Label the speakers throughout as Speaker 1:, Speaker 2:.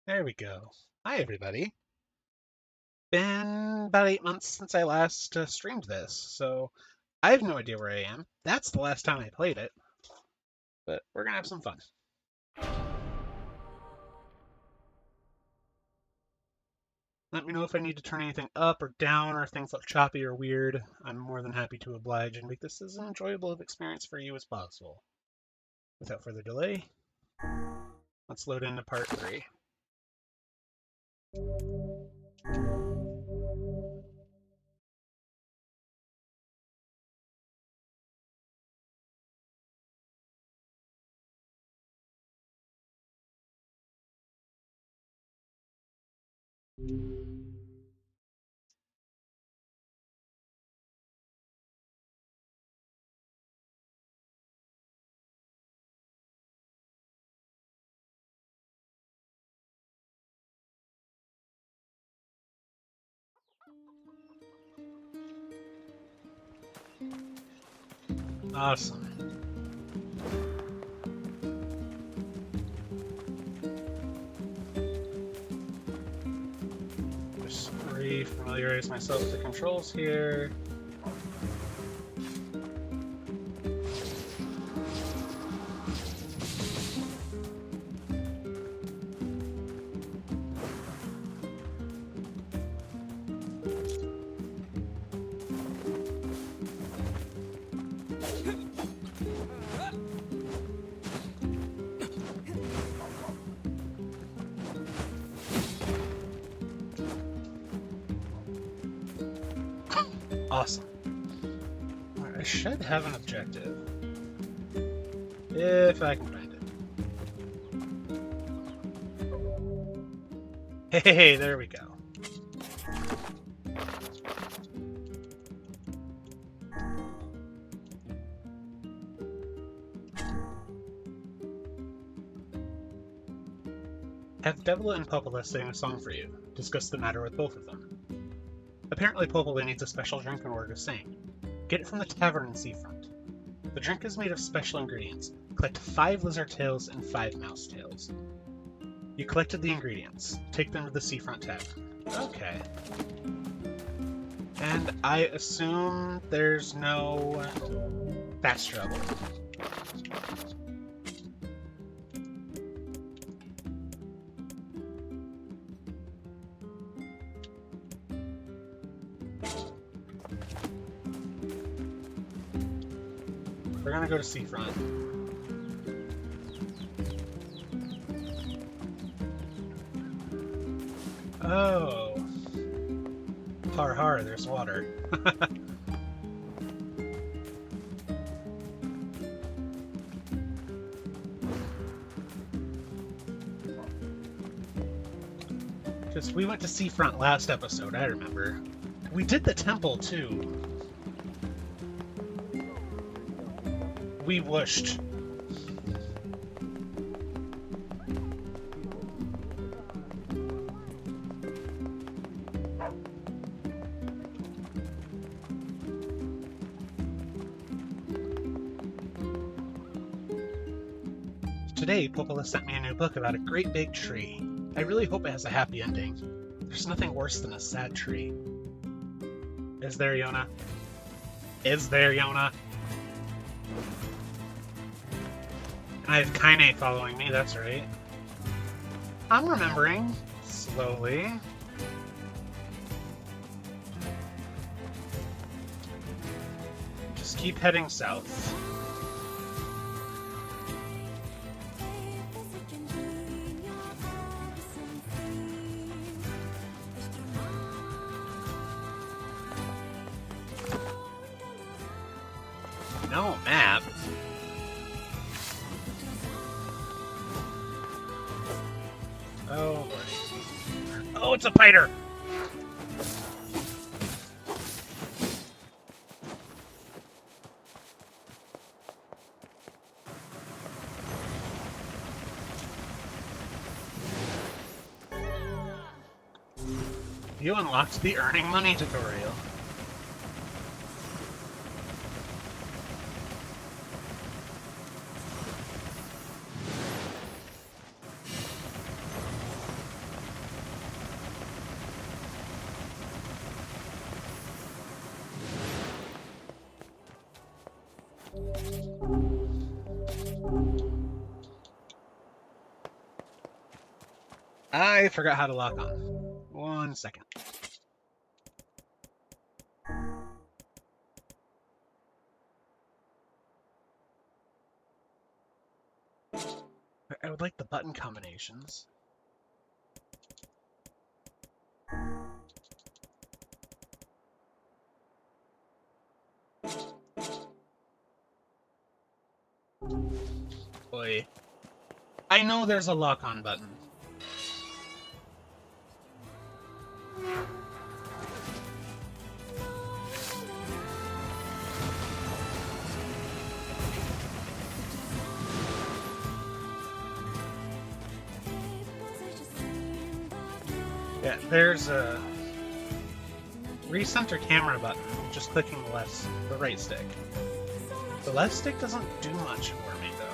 Speaker 1: There we go. Hi, everybody. Been about 8 months since I last streamed this, so I have no idea where I am. That's the last time I played it, but we're gonna have some fun. Let me know if I need to turn anything up or down or if things look choppy or weird. I'm more than happy to oblige and make this as enjoyable of experience for you as possible. Without further delay, let's load into part 3. Awesome. Just re-familiarize myself with the controls here. Awesome. I should have an objective. If I can find it. Hey, there we go. Have Devil and Popola sing a song for you. Discuss the matter with both of them. Apparently Popola needs a special drink in order to sing. Get it from the tavern in Seafront. The drink is made of special ingredients. Collect 5 lizard tails and 5 mouse tails. You collected the ingredients. Take them to the Seafront Tavern. Okay. And I assume there's no fast travel. We're gonna go to Seafront. Oh. Har har, there's water. Because we went to Seafront last episode, I remember. We did the temple, too. We whooshed. Today, Popola sent me a new book about a great big tree. I really hope it has a happy ending. There's nothing worse than a sad tree. Is there, Yona? Is there, Yona? I have Kaine following me, that's right. I'm remembering. Slowly. Just keep heading south. No map. Oh boy. Oh, it's a fighter! You unlocked the earning money tutorial. I forgot how to lock on. 1 second. I would like the button combinations. Boy. I know there's a lock-on button. Yeah, there's a recenter camera button, just clicking the right stick. The left stick doesn't do much for me, though.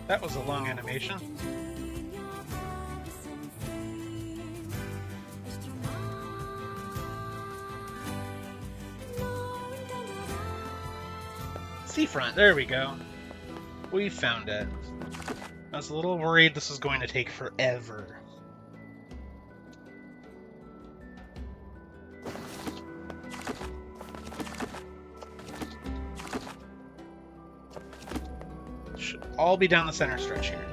Speaker 1: That was a long animation. Seafront, there we go. We found it. I was a little worried this was going to take forever. Should all be down the center stretch here.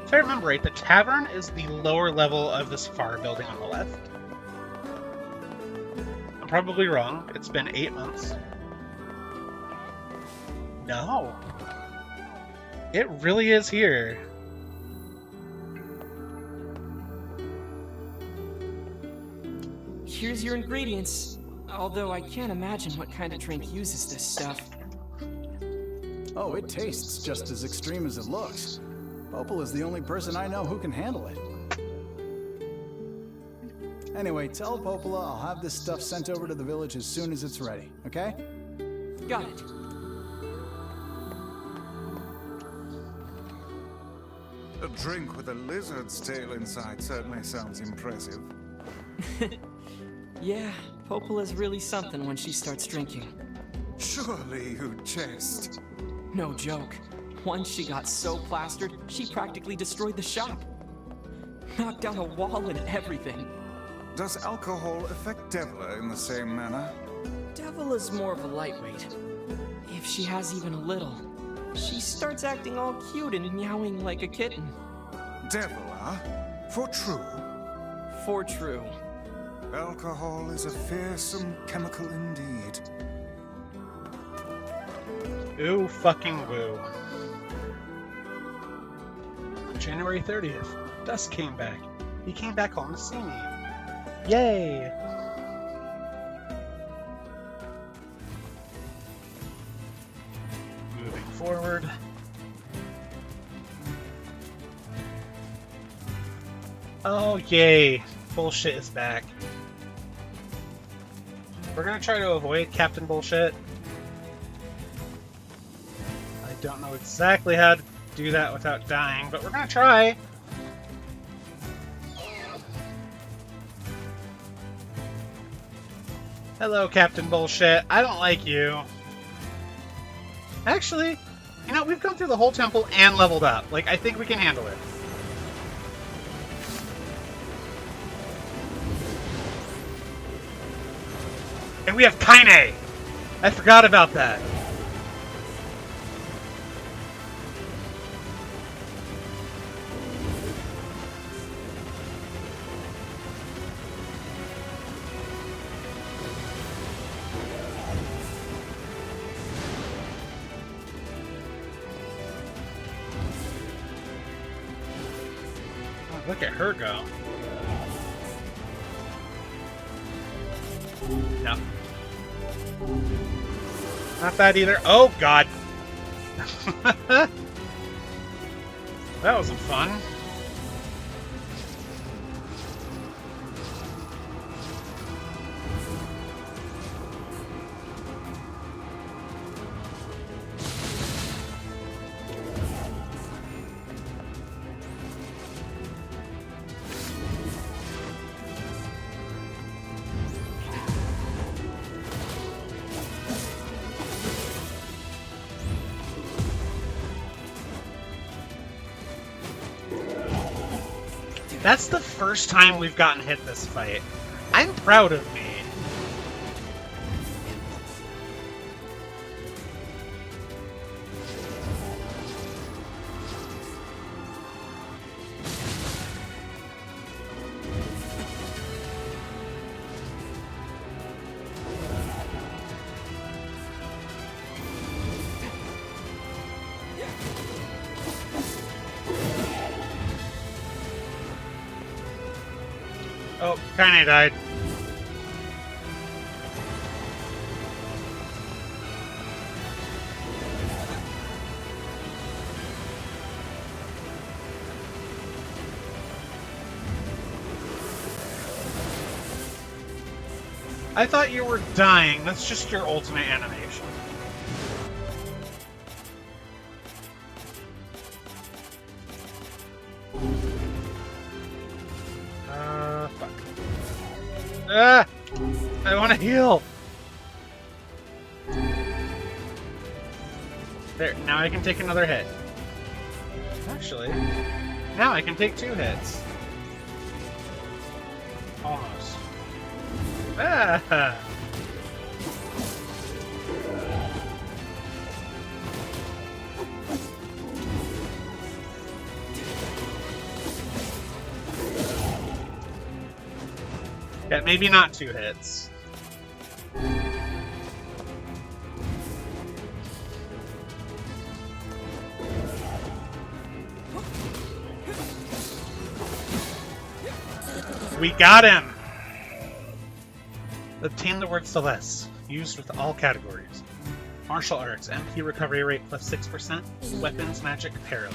Speaker 1: If I remember right, the tavern is the lower level of this far building on the left. I'm probably wrong. It's been 8 months. No. It really is here.
Speaker 2: Here's your ingredients. Although I can't imagine what kind of drink uses this stuff.
Speaker 3: Oh, it tastes just as extreme as it looks. Popel is the only person I know who can handle it. Anyway, tell Popola I'll have this stuff sent over to the village as soon as it's ready, okay?
Speaker 2: Got it.
Speaker 4: A drink with a lizard's tail inside certainly sounds impressive.
Speaker 2: Yeah, Popola's really something when she starts drinking.
Speaker 4: Surely you jest.
Speaker 2: No joke. Once she got so plastered, she practically destroyed the shop. Knocked down a wall and everything.
Speaker 4: Does alcohol affect Devla in the same manner?
Speaker 2: Devla's more of a lightweight. If she has even a little, she starts acting all cute and meowing like a kitten.
Speaker 4: Devla? For true?
Speaker 2: For true.
Speaker 4: Alcohol is a fearsome chemical indeed.
Speaker 1: Ooh, fucking woo. January 30th. Dusk came back. He came back home to see me. Yay! Moving forward. Oh, yay! Bullshit is back. We're gonna try to avoid Captain Bullshit. I don't know exactly how to do that without dying, but we're gonna try. Hello, Captain Bullshit. I don't like you. Actually, you know, we've come through the whole temple and leveled up. Like, I think we can handle it. And we have Kaine! I forgot about that. Oh, look at her go. No. Not that either. Oh, God. That wasn't fun. That's the first time we've gotten hit this fight. I'm proud of me. Oh, kinda died. I thought you were dying. That's just your ultimate animation. Fuck. Ah! I want to heal! There, now I can take another hit. Actually, now I can take 2 hits. Almost. Ah! Yeah, maybe not 2 hits. We got him! Obtain the word Celeste, used with all categories. Martial arts, MP recovery rate plus 6%, weapons, magic, paralyze.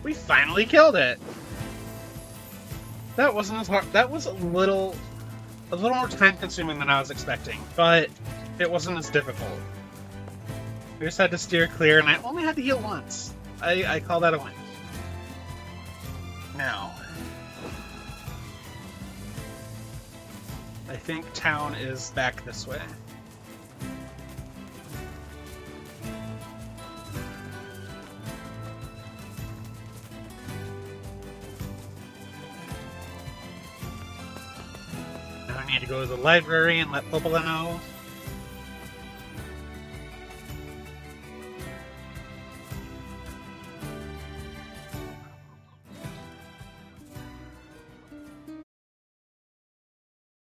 Speaker 1: We finally killed it! That wasn't as hard. That was a little more time consuming than I was expecting, but it wasn't as difficult. We just had to steer clear, and I only had to heal once. I call that a win. Now, I think town is back this way. Now I need to go to the library and let Popola know.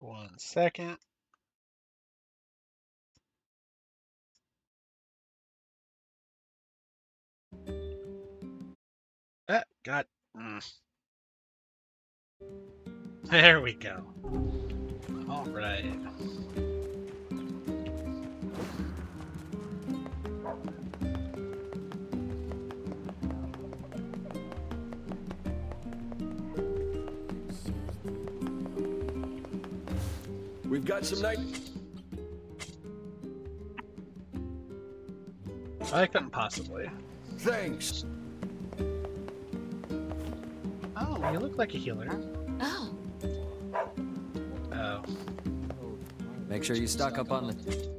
Speaker 1: One second. God. There we go. All right.
Speaker 5: We've got some night.
Speaker 1: I couldn't possibly.
Speaker 5: Thanks.
Speaker 1: Oh, you look like a healer.
Speaker 6: Oh.
Speaker 1: Oh.
Speaker 2: Make sure you stock up on the...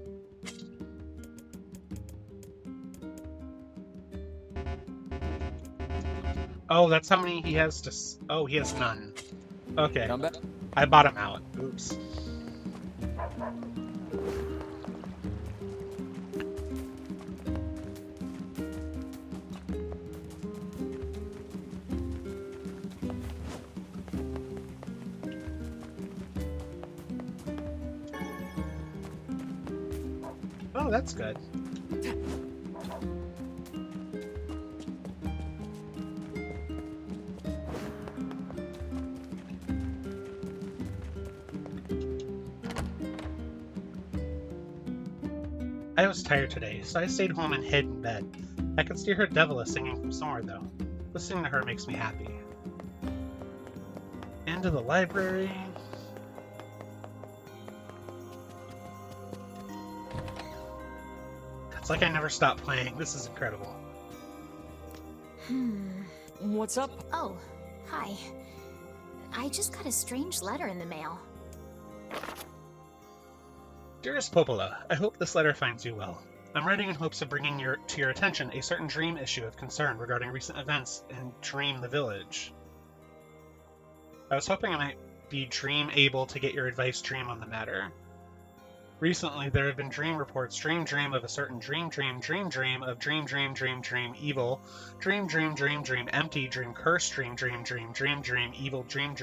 Speaker 1: Oh, that's how many he has to... Oh, he has none. Okay.
Speaker 2: Come back.
Speaker 1: I bought him out. Oops. Oh, that's good. I was tired today, so I stayed home and hid in bed. I could still hear Devila singing from somewhere, though. Listening to her makes me happy. Into the library. It's like I never stopped playing. This is incredible.
Speaker 2: What's up?
Speaker 6: Oh, hi. I just got a strange letter in the mail.
Speaker 1: Dearest Popola, I hope this letter finds you well. I'm writing in hopes of bringing to your attention a certain dream issue of concern regarding recent events in Dream the Village. I was hoping I might be able to get your advice, Dream, on the matter. Recently, there have been dream reports, dream of a certain dream of dream of dream evil, dream empty, dream curse, dream evil, dream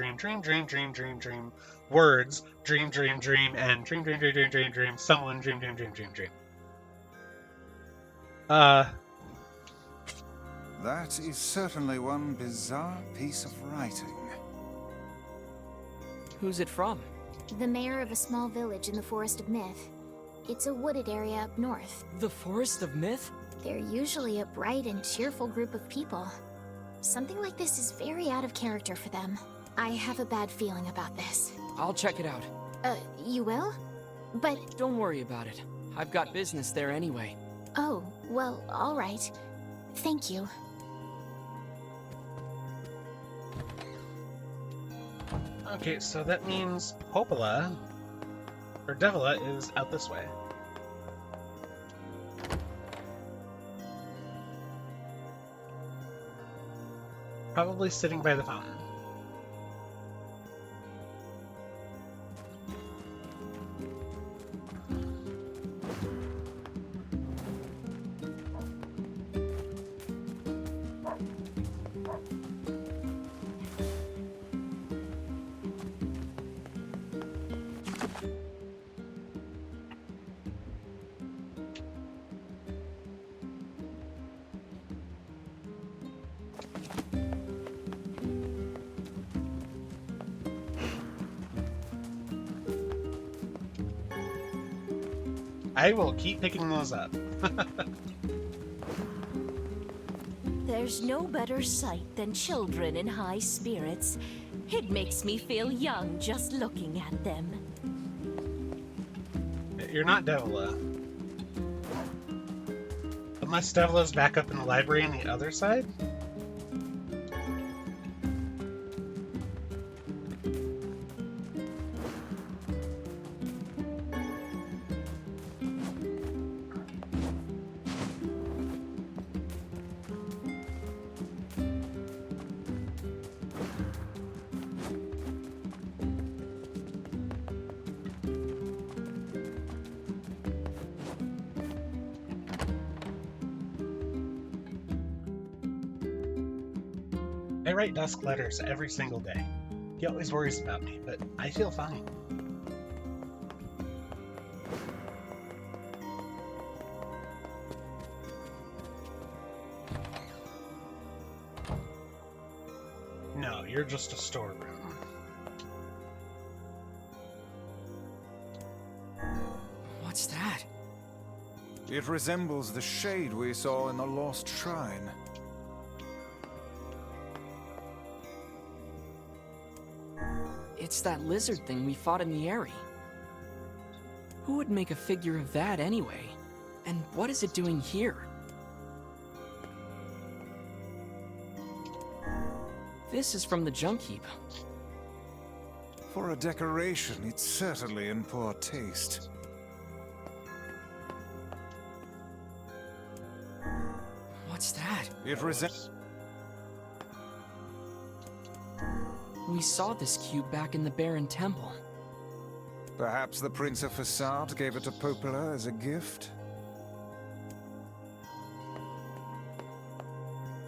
Speaker 1: words, dream and dream someone dream.
Speaker 4: That is certainly one bizarre piece of writing.
Speaker 2: Who's it from?
Speaker 6: The mayor of a small village in the Forest of Myth. It's a wooded area up north.
Speaker 2: The Forest of Myth?
Speaker 6: They're usually a bright and cheerful group of people. Something like this is very out of character for them. I have a bad feeling about this.
Speaker 2: I'll check it out.
Speaker 6: You will? But...
Speaker 2: Don't worry about it. I've got business there anyway.
Speaker 6: Oh, well, all right. Thank you.
Speaker 1: Okay, so that means Popola, or Devila, is out this way. Probably sitting by the fountain. I will keep picking those up.
Speaker 7: There's no better sight than children in high spirits. It makes me feel young just looking at them.
Speaker 1: You're not Devila. Unless Devila's back up in the library on the other side? I write Dusk letters every single day. He always worries about me, but I feel fine. No, you're just a storeroom.
Speaker 2: What's that?
Speaker 4: It resembles the shade we saw in the Lost Shrine.
Speaker 2: It's that lizard thing we fought in the area. Who would make a figure of that anyway? And what is it doing here? This is from the junk heap.
Speaker 4: For a decoration, it's certainly in poor taste.
Speaker 2: What's that?
Speaker 4: It resembles...
Speaker 2: We saw this cube back in the Baron Temple.
Speaker 4: Perhaps the Prince of Facade gave it to Popola as a gift?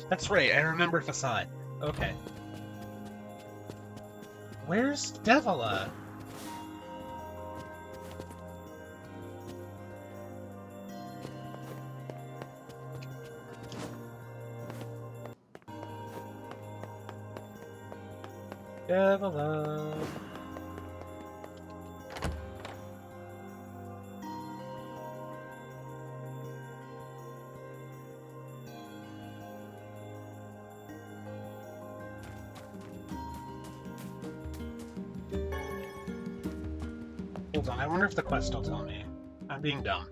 Speaker 1: That's right, I remember Facade. Okay. Where's Devila? Devila. Hold on, I wonder if the quest will tell me. I'm being dumb.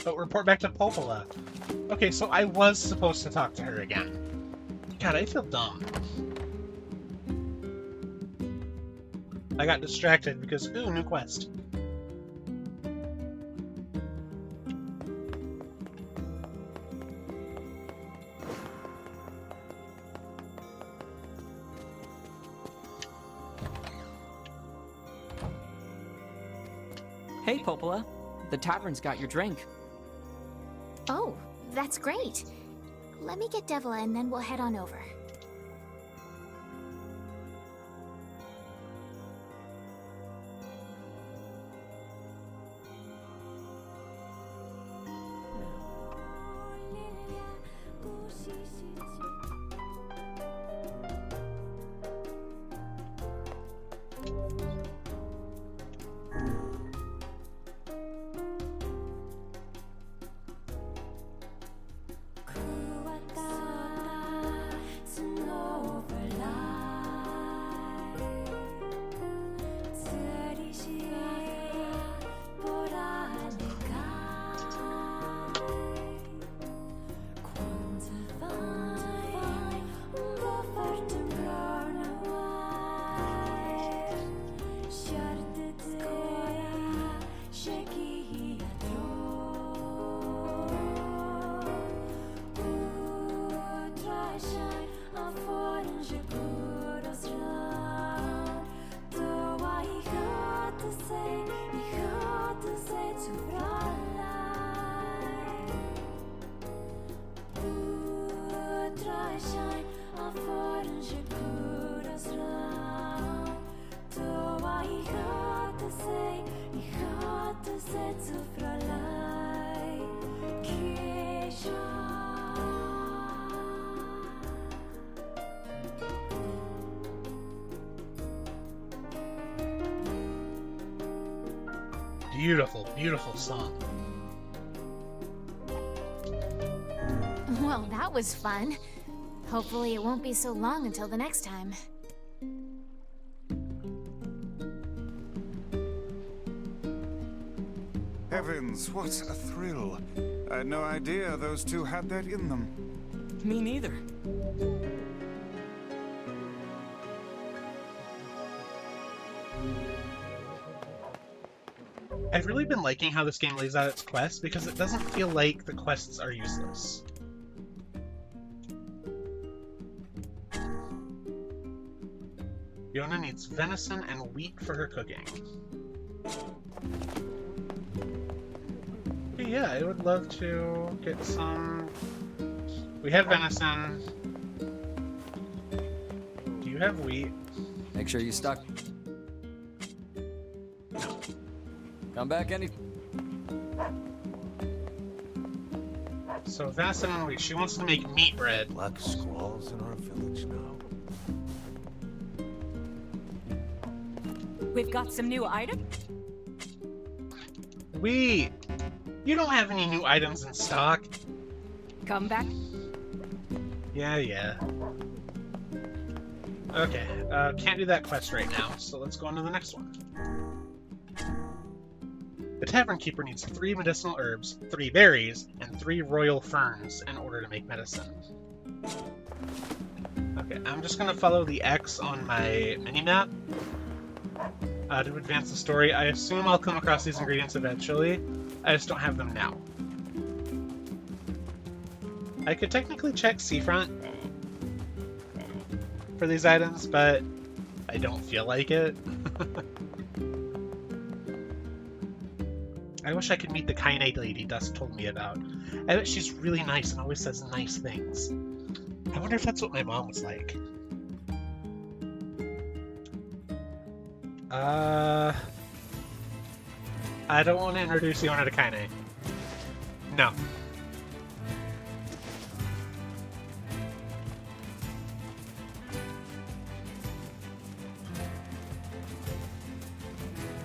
Speaker 1: But report back to Popola. Okay, so I was supposed to talk to her again. God, I feel dumb. I got distracted because, ooh, new quest.
Speaker 2: Hey, Popola. The tavern's got your drink.
Speaker 6: Oh, that's great. Let me get Devila and then we'll head on over.
Speaker 1: Beautiful, beautiful song.
Speaker 6: Well, that was fun. Hopefully it won't be so long until the next time.
Speaker 4: Heavens, what a thrill. I had no idea those two had that in them.
Speaker 2: Me neither.
Speaker 1: I've really been liking how this game lays out its quests because it doesn't feel like the quests are useless. Fiona needs venison and wheat for her cooking. But yeah, I would love to get some... We have venison. Do you have wheat?
Speaker 8: Make sure you stock.
Speaker 1: No.
Speaker 8: Come back any.
Speaker 1: So venison and wheat. She wants to make meat bread.
Speaker 5: Black squalls in our village now.
Speaker 7: We've got some new items.
Speaker 1: Wheat! You don't have any new items in stock.
Speaker 7: Come back.
Speaker 1: Yeah. Okay, can't do that quest right now, so let's go on to the next one. The tavern keeper needs 3 medicinal herbs, 3 berries, and 3 royal ferns in order to make medicine. Okay, I'm just gonna follow the X on my mini-map to advance the story. I assume I'll come across these ingredients eventually, I just don't have them now. I could technically check Seafront for these items, but I don't feel like it. I wish I could meet the Kyanite lady Dusk told me about. I bet she's really nice and always says nice things. I wonder if that's what my mom was like. I don't want to introduce Yona to Kyanite. No.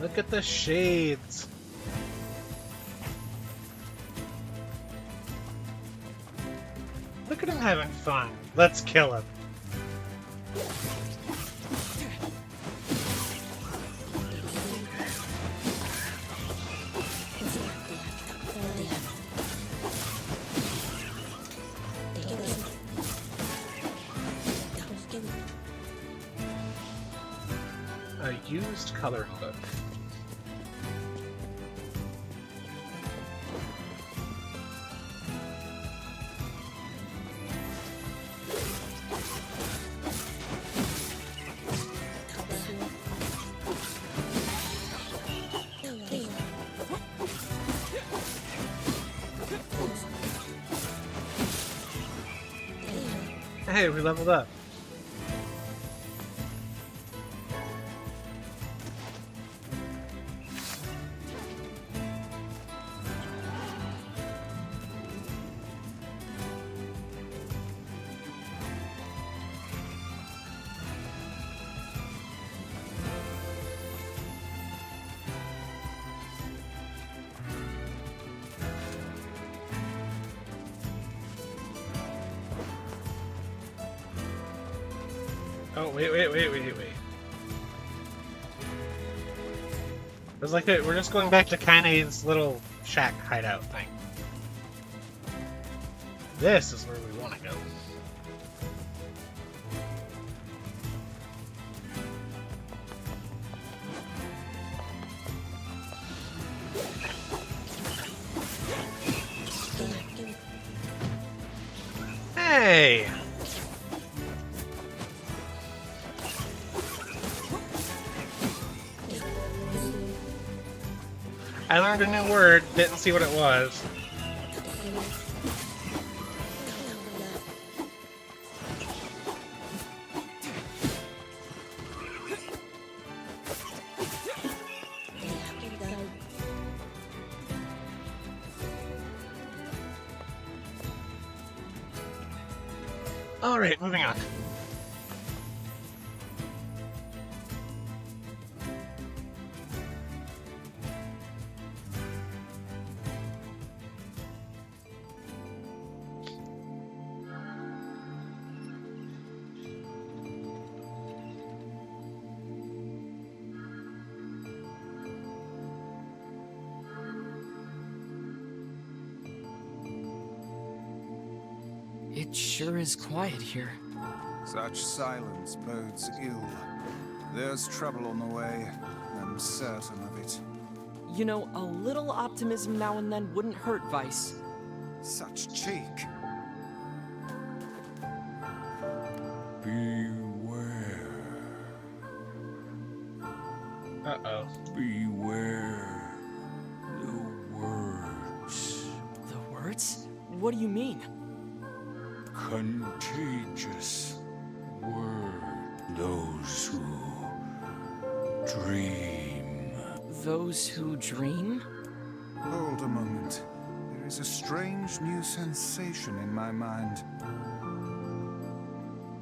Speaker 1: Look at the shades. Look at him having fun. Let's kill him. Used coloring book. Hey, we leveled up. Oh, wait. It was like we're just going back to Kaine's little shack hideout thing. This is where we want to go. Hey! I learned a new word, didn't see what it was. Alright, moving on.
Speaker 2: It sure is quiet here.
Speaker 4: Such silence bodes ill. There's trouble on the way. I'm certain of it.
Speaker 2: You know, a little optimism now and then wouldn't hurt, Vice.
Speaker 4: Such cheek.
Speaker 5: Beware.
Speaker 1: Uh-oh.
Speaker 5: Beware. The words.
Speaker 2: The words? What do you mean?
Speaker 5: Contagious word. Those who dream.
Speaker 2: Those who dream?
Speaker 4: Hold a moment. There is a strange new sensation in my mind.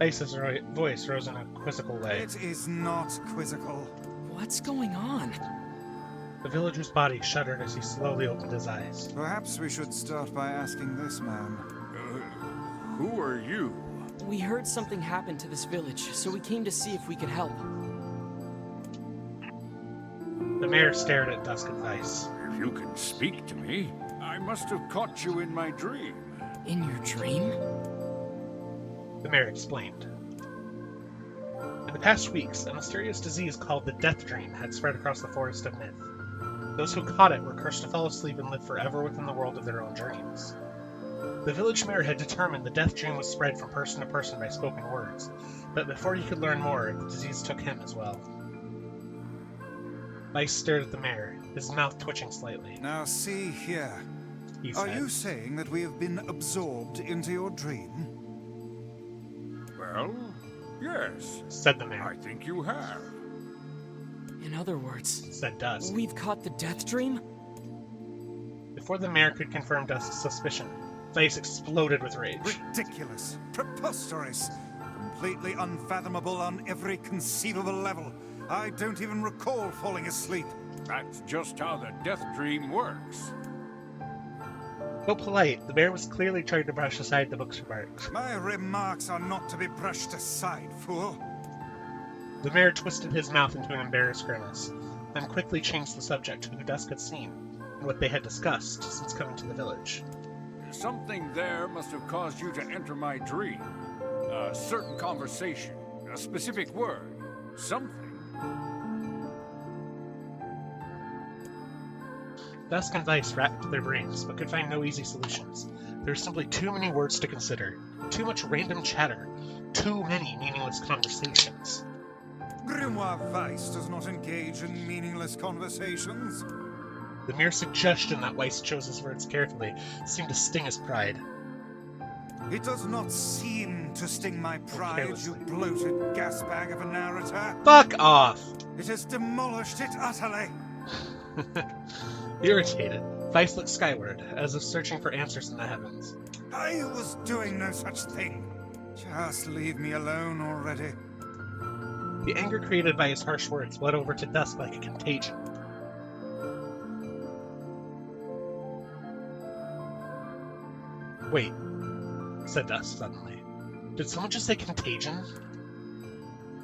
Speaker 1: Ace's voice rose in a quizzical way.
Speaker 4: It is not quizzical.
Speaker 2: What's going on?
Speaker 1: The villager's body shuddered as he slowly opened his eyes.
Speaker 4: Perhaps we should start by asking this man.
Speaker 5: Who are you?
Speaker 2: We heard something happened to this village, so we came to see if we could help.
Speaker 1: The mayor stared at Dusk and Vice.
Speaker 5: If you can speak to me, I must have caught you in my dream.
Speaker 2: In your dream?
Speaker 1: The mayor explained. In the past weeks, a mysterious disease called the Death Dream had spread across the Forest of Myth. Those who caught it were cursed to fall asleep and live forever within the world of their own dreams. The village mayor had determined the Death Dream was spread from person to person by spoken words, but before he could learn more, the disease took him as well. Vice stared at the mayor, his mouth twitching slightly.
Speaker 4: Now see here.
Speaker 1: He said,
Speaker 4: Are you saying that we have been absorbed into your dream?
Speaker 5: Well, yes.
Speaker 1: said the mayor.
Speaker 5: I think you have.
Speaker 2: In other words,
Speaker 1: Said Dusk.
Speaker 2: we've caught the Death Dream?
Speaker 1: Before the mayor could confirm Dusk's suspicion, Vice exploded with rage.
Speaker 4: Ridiculous. Preposterous. Completely unfathomable on every conceivable level. I don't even recall falling asleep.
Speaker 5: That's just how the death dream works.
Speaker 1: Though polite, the mayor was clearly trying to brush aside the book's remarks.
Speaker 4: My remarks are not to be brushed aside, fool.
Speaker 1: The mayor twisted his mouth into an embarrassed grimace, then quickly changed the subject to who Dusk had seen, and what they had discussed since coming to the village.
Speaker 5: Something there must have caused you to enter my dream. A certain conversation, a specific word, something.
Speaker 1: Dusk and Vice racked their brains, but could find no easy solutions. There were simply too many words to consider, too much random chatter, too many meaningless conversations.
Speaker 4: Grimoire Weiss does not engage in meaningless conversations.
Speaker 1: The mere suggestion that Weiss chose his words carefully seemed to sting his pride.
Speaker 4: It does not seem to sting my pride, you bloated gasbag of a narrator.
Speaker 1: Fuck off!
Speaker 4: It has demolished it utterly.
Speaker 1: Irritated, Weiss looked skyward, as if searching for answers in the heavens.
Speaker 4: I was doing no such thing. Just leave me alone already.
Speaker 1: The anger created by his harsh words bled over to Dusk like a contagion. Wait, said Dusk suddenly. Did someone just say contagion?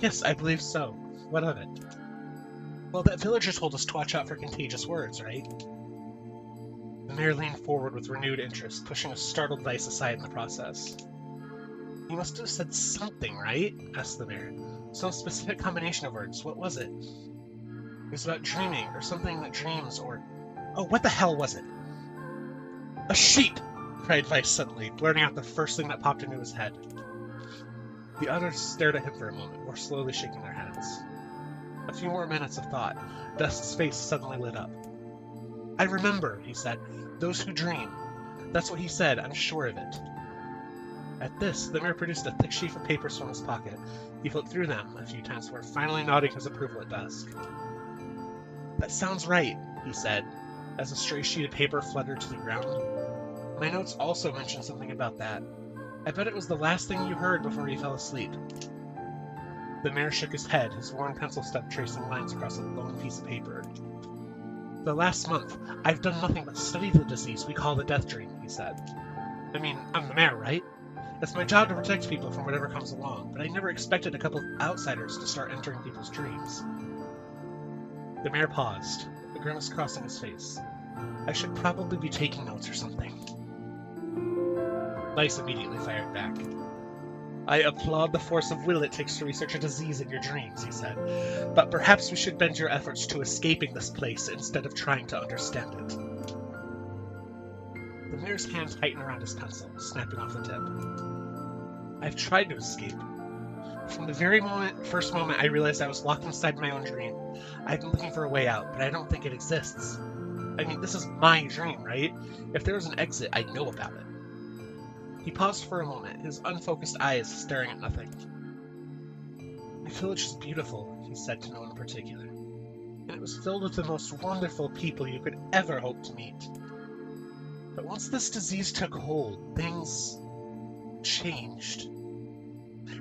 Speaker 1: Yes, I believe so. What of it? Well, that villager told us to watch out for contagious words, right? The mayor leaned forward with renewed interest, pushing a startled Weiss aside in the process. You must have said something, right? Asked the mayor. Some specific combination of words. What was it? It was about dreaming, or something that dreams, or... Oh, what the hell was it? A sheep! Cried Weiss suddenly, blurting out the first thing that popped into his head. The others stared at him for a moment, more slowly shaking their heads. A few more minutes of thought. Dusk's face suddenly lit up. I remember, he said. Those who dream. That's what he said, I'm sure of it. At this, the mayor produced a thick sheaf of papers from his pocket. He flipped through them a few times before finally nodding his approval at Dusk. That sounds right, he said, as a stray sheet of paper fluttered to the ground. My notes also mentioned something about that. I bet it was the last thing you heard before you fell asleep. The mayor shook his head, his worn pencil stub tracing lines across a lone piece of paper. The last month, I've done nothing but study the disease we call the death dream, he said. I mean, I'm the mayor, right? It's my job to protect people from whatever comes along, but I never expected a couple of outsiders to start entering people's dreams. The mayor paused, a grimace crossing his face. I should probably be taking notes or something. Weiss immediately fired back. I applaud the force of will it takes to research a disease in your dreams, he said, but perhaps we should bend your efforts to escaping this place instead of trying to understand it. The mayor's hand tightened around his pencil, snapping off the tip. I've tried to escape. From the first moment I realized I was locked inside my own dream. I've been looking for a way out, but I don't think it exists. I mean, this is my dream, right? If there was an exit, I'd know about it. He paused for a moment, his unfocused eyes staring at nothing. My village is beautiful, he said to no one in particular, and it was filled with the most wonderful people you could ever hope to meet. But once this disease took hold, things changed.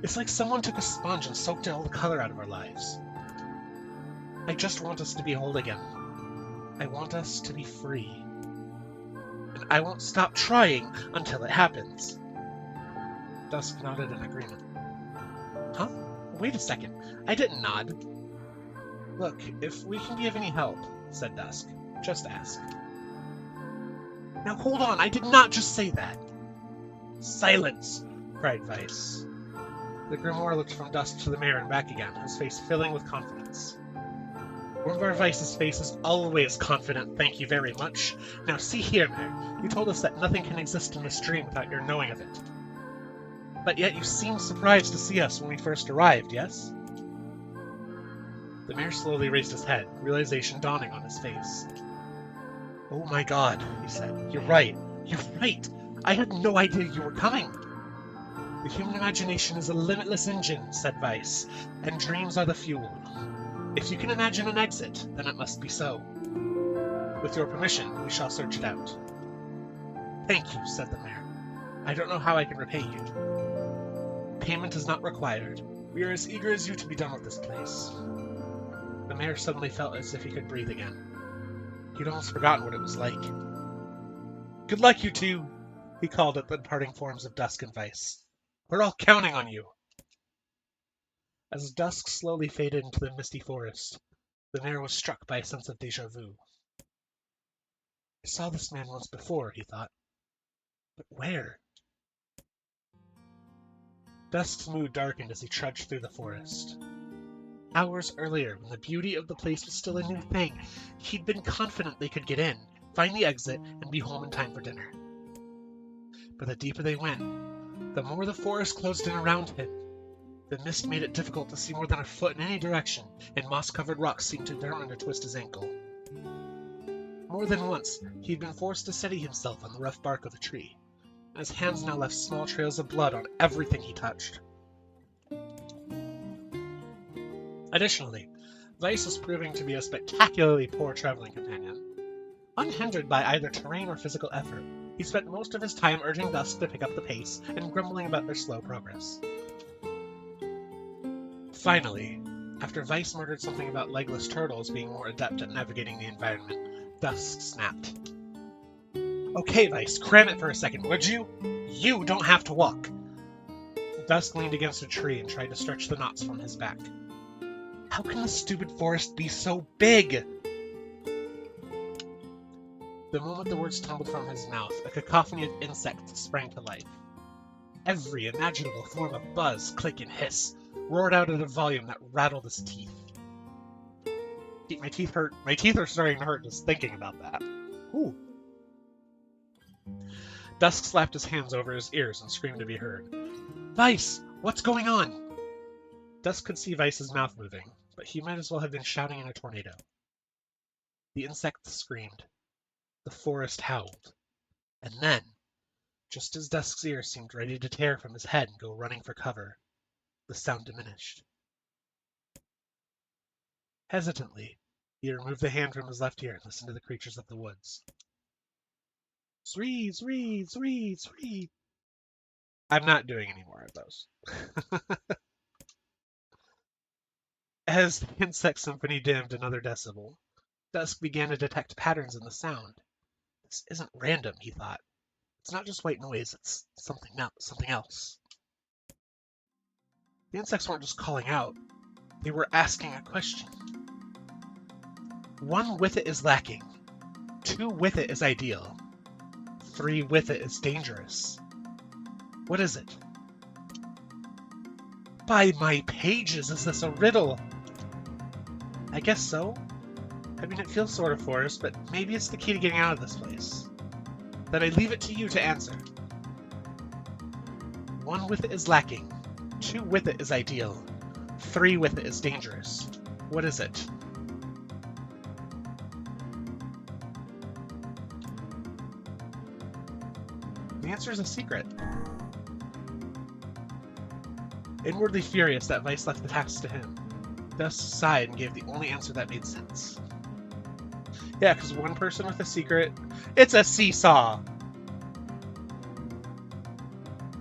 Speaker 1: It's like someone took a sponge and soaked all the color out of our lives. I just want us to be whole again. I want us to be free. And I won't stop trying until it happens. Dusk nodded in agreement. Huh? Wait a second. I didn't nod. Look, if we can be of any help, said Dusk, just ask. Now hold on, I did not just say that. Silence, cried Weiss. The grimoire looked from Dusk to the mayor and back again, his face filling with confidence. Grimoire Weiss's face is always confident, thank you very much. Now see here, Mayor. You told us that nothing can exist in this dream without your knowing of it. But yet you seemed surprised to see us when we first arrived, yes? The mayor slowly raised his head, realization dawning on his face. Oh my god, he said. You're right. You're right. I had no idea you were coming. The human imagination is a limitless engine, said Weiss, and dreams are the fuel. If you can imagine an exit, then it must be so. With your permission, we shall search it out. Thank you, said the mayor. I don't know how I can repay you. Payment is not required. We are as eager as you to be done with this place. The mayor suddenly felt as if he could breathe again. He'd almost forgotten what it was like. Good luck, you two, he called at the departing forms of Dusk and Weiss. We're all counting on you. As dusk slowly faded into the misty forest, the mayor was struck by a sense of déjà vu. I saw this man once before, he thought. But where? Dusk's mood darkened as he trudged through the forest. Hours earlier, when the beauty of the place was still a new thing, he'd been confident they could get in, find the exit, and be home in time for dinner. But the deeper they went, the more the forest closed in around him. The mist made it difficult to see more than a foot in any direction, and moss-covered rocks seemed determined to twist his ankle. More than once, he had been forced to steady himself on the rough bark of a tree, and his hands now left small trails of blood on everything he touched. Additionally, Weiss was proving to be a spectacularly poor traveling companion. Unhindered by either terrain or physical effort, he spent most of his time urging Dusk to pick up the pace and grumbling about their slow progress. Finally, after Weiss murdered something about legless turtles being more adept at navigating the environment, Dusk snapped. Okay, Weiss, cram it for a second, would you? You don't have to walk! Dusk leaned against a tree and tried to stretch the knots from his back. How can the stupid forest be so big? The moment the words tumbled from his mouth, a cacophony of insects sprang to life. Every imaginable form of buzz, click, and hiss roared out at a volume that rattled his teeth. My teeth hurt. My teeth are starting to hurt just thinking about that. Ooh. Dusk slapped his hands over his ears and screamed to be heard. Weiss, what's going on? Dusk could see Weiss's mouth moving, but he might as well have been shouting in a tornado. The insects screamed. The forest howled. And then, just as Dusk's ears seemed ready to tear from his head and go running for cover, the sound diminished. Hesitantly, he removed the hand from his left ear and listened to the creatures of the woods. Sree, sree, sree, sree. I'm not doing any more of those. As the insect symphony dimmed another decibel, Dusk began to detect patterns in the sound. This isn't random, he thought. It's not just white noise, it's something else. The insects weren't just calling out, they were asking a question. 1 with it is lacking. 2 with it is ideal. 3 with it is dangerous. What is it? By my pages, is this a riddle? I guess so. I mean, it feels sort of forced, but maybe it's the key to getting out of this place. Then I leave it to you to answer. 1 with it is lacking. 2 with it is ideal. 3 with it is dangerous. What is it? The answer is a secret. Inwardly furious that Weiss left the task to him, Dusk sighed and gave the only answer that made sense. Yeah, because one person with a secret, it's a seesaw!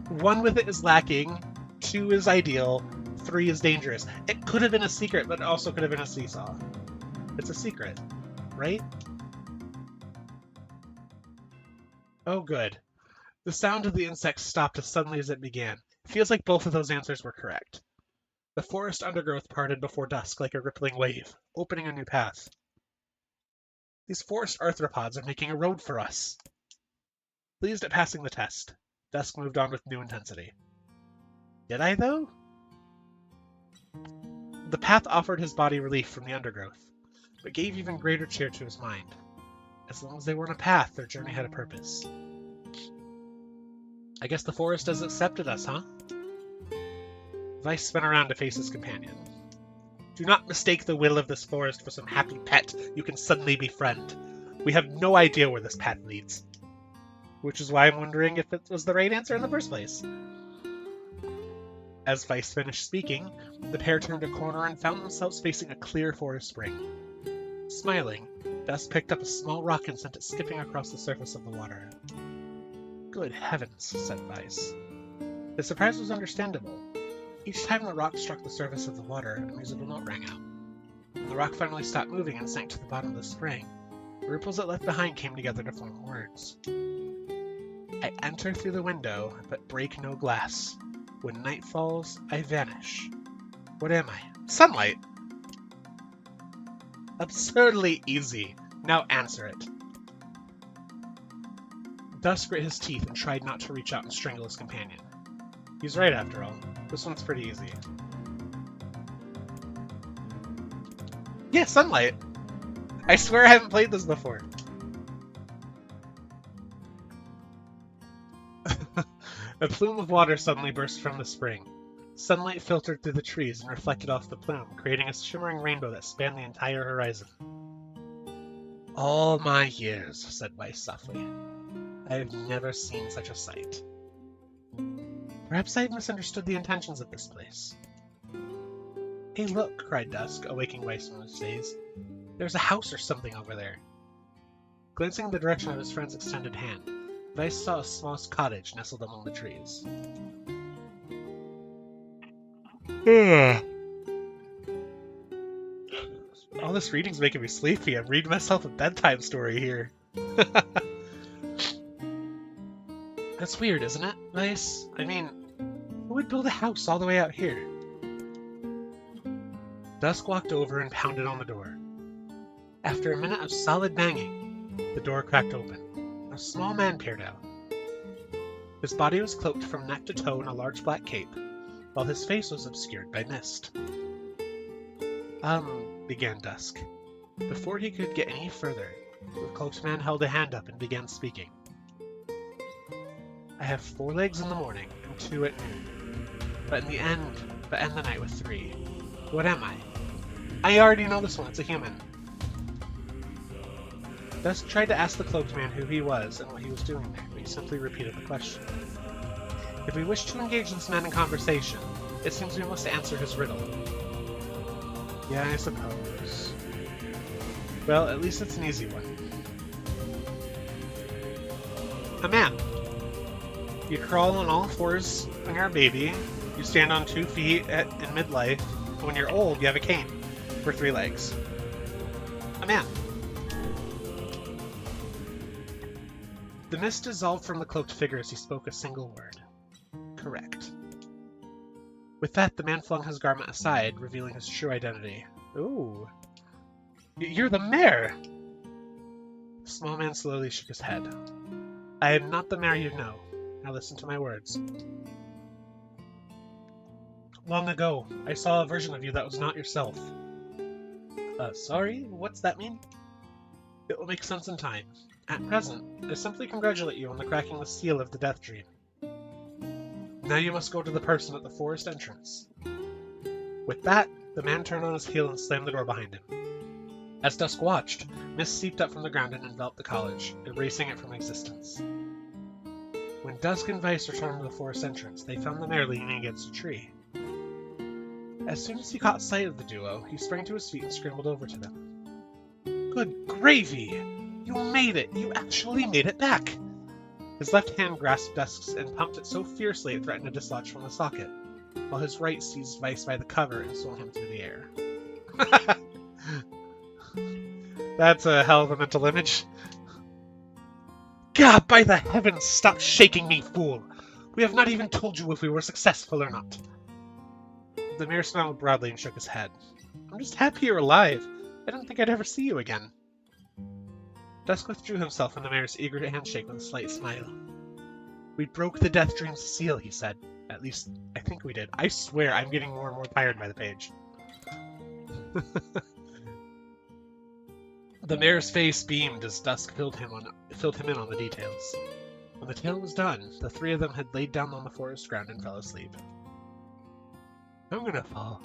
Speaker 1: 1 with it is lacking, 2 is ideal, 3 is dangerous. It could have been a secret, but it also could have been a seesaw. It's a secret, right? Oh good. The sound of the insects stopped as suddenly as it began. It feels like both of those answers were correct. The forest undergrowth parted before Dusk like a rippling wave, opening a new path. These forest arthropods are making a road for us. Pleased at passing the test, Dusk moved on with new intensity. Did I, though? The path offered his body relief from the undergrowth, but gave even greater cheer to his mind. As long as they were on a path, their journey had a purpose. I guess the forest has accepted us, huh? Weiss spun around to face his companion. Do not mistake the will of this forest for some happy pet you can suddenly befriend. We have no idea where this path leads. Which is why I'm wondering if it was the right answer in the first place. As Weiss finished speaking, the pair turned a corner and found themselves facing a clear forest spring. Smiling, Dusk picked up a small rock and sent it skipping across the surface of the water. Good heavens, said Weiss. The surprise was understandable. Each time the rock struck the surface of the water, a musical note rang out. When the rock finally stopped moving and sank to the bottom of the spring, the ripples it left behind came together to form words. I enter through the window, but break no glass. When night falls, I vanish. What am I? Sunlight! Absurdly easy. Now answer it. Dusk grit his teeth and tried not to reach out and strangle his companion. He's right after all. This one's pretty easy. Yeah, sunlight! I swear I haven't played this before. A plume of water suddenly burst from the spring. Sunlight filtered through the trees and reflected off the plume, creating a shimmering rainbow that spanned the entire horizon. All my years, said Weiss softly, I have never seen such a sight. Perhaps I have misunderstood the intentions of this place. Hey, look, cried Dusk, awaking Weiss from his daze. There's a house or something over there. Glancing in the direction of his friend's extended hand, Weiss saw a small cottage nestled among the trees. All this reading's making me sleepy. I'm reading myself a bedtime story here. That's weird, isn't it, Weiss? I mean, who would build a house all the way out here? Dusk walked over and pounded on the door. After a minute of solid banging, the door cracked open. A small man peered out. His body was cloaked from neck to toe in a large black cape, while his face was obscured by mist. Began Dusk. Before he could get any further, the cloaked man held a hand up and began speaking. I have 4 legs in the morning and 2 at noon, but end the night with 3. What am I? I already know this one, it's a human. Dusk tried to ask the cloaked man who he was and what he was doing there, but he simply repeated the question. If we wish to engage this man in conversation, it seems we must answer his riddle. Yeah, I suppose. Well, at least it's an easy one. A man. You crawl on all 4s when you're a baby, you stand on 2 feet in midlife, and when you're old, you have a cane for 3 legs. A man. The mist dissolved from the cloaked figure as he spoke a single word. Correct. With that, the man flung his garment aside, revealing his true identity. Ooh. You're the mayor! The small man slowly shook his head. I am not the mayor you know. Now listen to my words. Long ago, I saw a version of you that was not yourself. Sorry? What's that mean? It will make sense in time. At present, I simply congratulate you on the cracking the seal of the Death Dream. Now you must go to the person at the forest entrance. With that, the man turned on his heel and slammed the door behind him. As Dusk watched, mist seeped up from the ground and enveloped the college, erasing it from existence. When Dusk and Weiss returned to the forest entrance, they found the mayor leaning against a tree. As soon as he caught sight of the duo, he sprang to his feet and scrambled over to them. Good gravy! You made it! You actually made it back! His left hand grasped Dusk's and pumped it so fiercely it threatened to dislodge from the socket, while his right seized Weiss by the cover and swung him through the air. That's a hell of a mental image. God, by the heavens, stop shaking me, fool! We have not even told you if we were successful or not. The mayor smiled broadly and shook his head. I'm just happy you're alive. I didn't think I'd ever see you again. Dusk withdrew himself from the mayor's eager handshake with a slight smile. We broke the Death Dream's seal, he said. At least, I think we did. I swear, I'm getting more and more tired by the page. The mayor's face beamed as Dusk filled him in on the details. When the tale was done, the 3 of them had laid down on the forest ground and fell asleep. I'm gonna fall.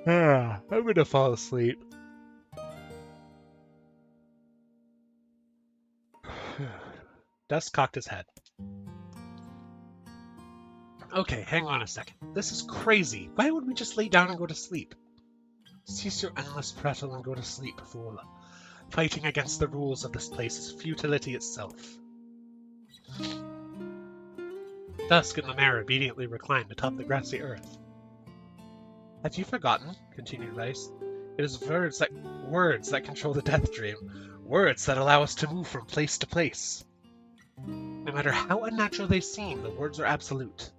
Speaker 1: I'm gonna fall asleep. Dusk cocked his head. Okay, hang on a second. This is crazy. Why would we just lay down and go to sleep? Cease your endless prattle and go to sleep, fool. Fighting against the rules of this place is futility itself. Dusk and the mayor obediently reclined atop the grassy earth. Have you forgotten? Continued Weiss. It is words that control the Death Dream. Words that allow us to move from place to place. No matter how unnatural they seem, the words are absolute.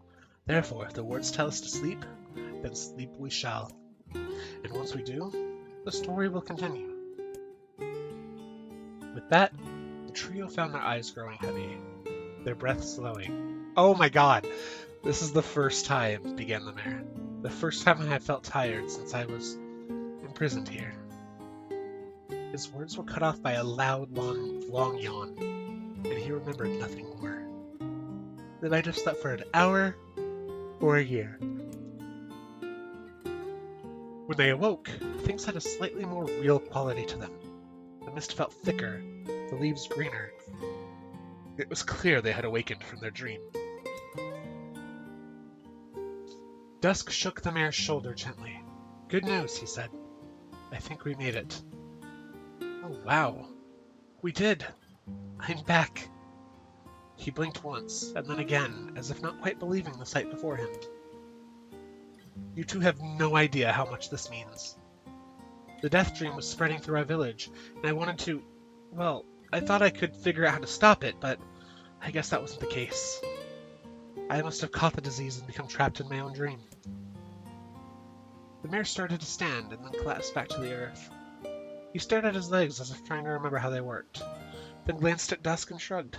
Speaker 1: Therefore, if the words tell us to sleep, then sleep we shall. And once we do, the story will continue. With that, the trio found their eyes growing heavy, their breath slowing. Oh my god! This is the first time, began the mayor. The first time I have felt tired since I was imprisoned here. His words were cut off by a loud, long yawn, and he remembered nothing more. They might have slept for an hour or a year. When they awoke, things had a slightly more real quality to them. The mist felt thicker, the leaves greener. It was clear they had awakened from their dream. Dusk shook the mayor's shoulder gently. "Good news," he said. "I think we made it." "Oh, wow. We did. I'm back." He blinked once, and then again, as if not quite believing the sight before him. "You two have no idea how much this means. The death dream was spreading through our village, and I wanted to... well, I thought I could figure out how to stop it, but I guess that wasn't the case. I must have caught the disease and become trapped in my own dream." The mayor started to stand and then collapsed back to the earth. He stared at his legs as if trying to remember how they worked, then glanced at Dusk and shrugged.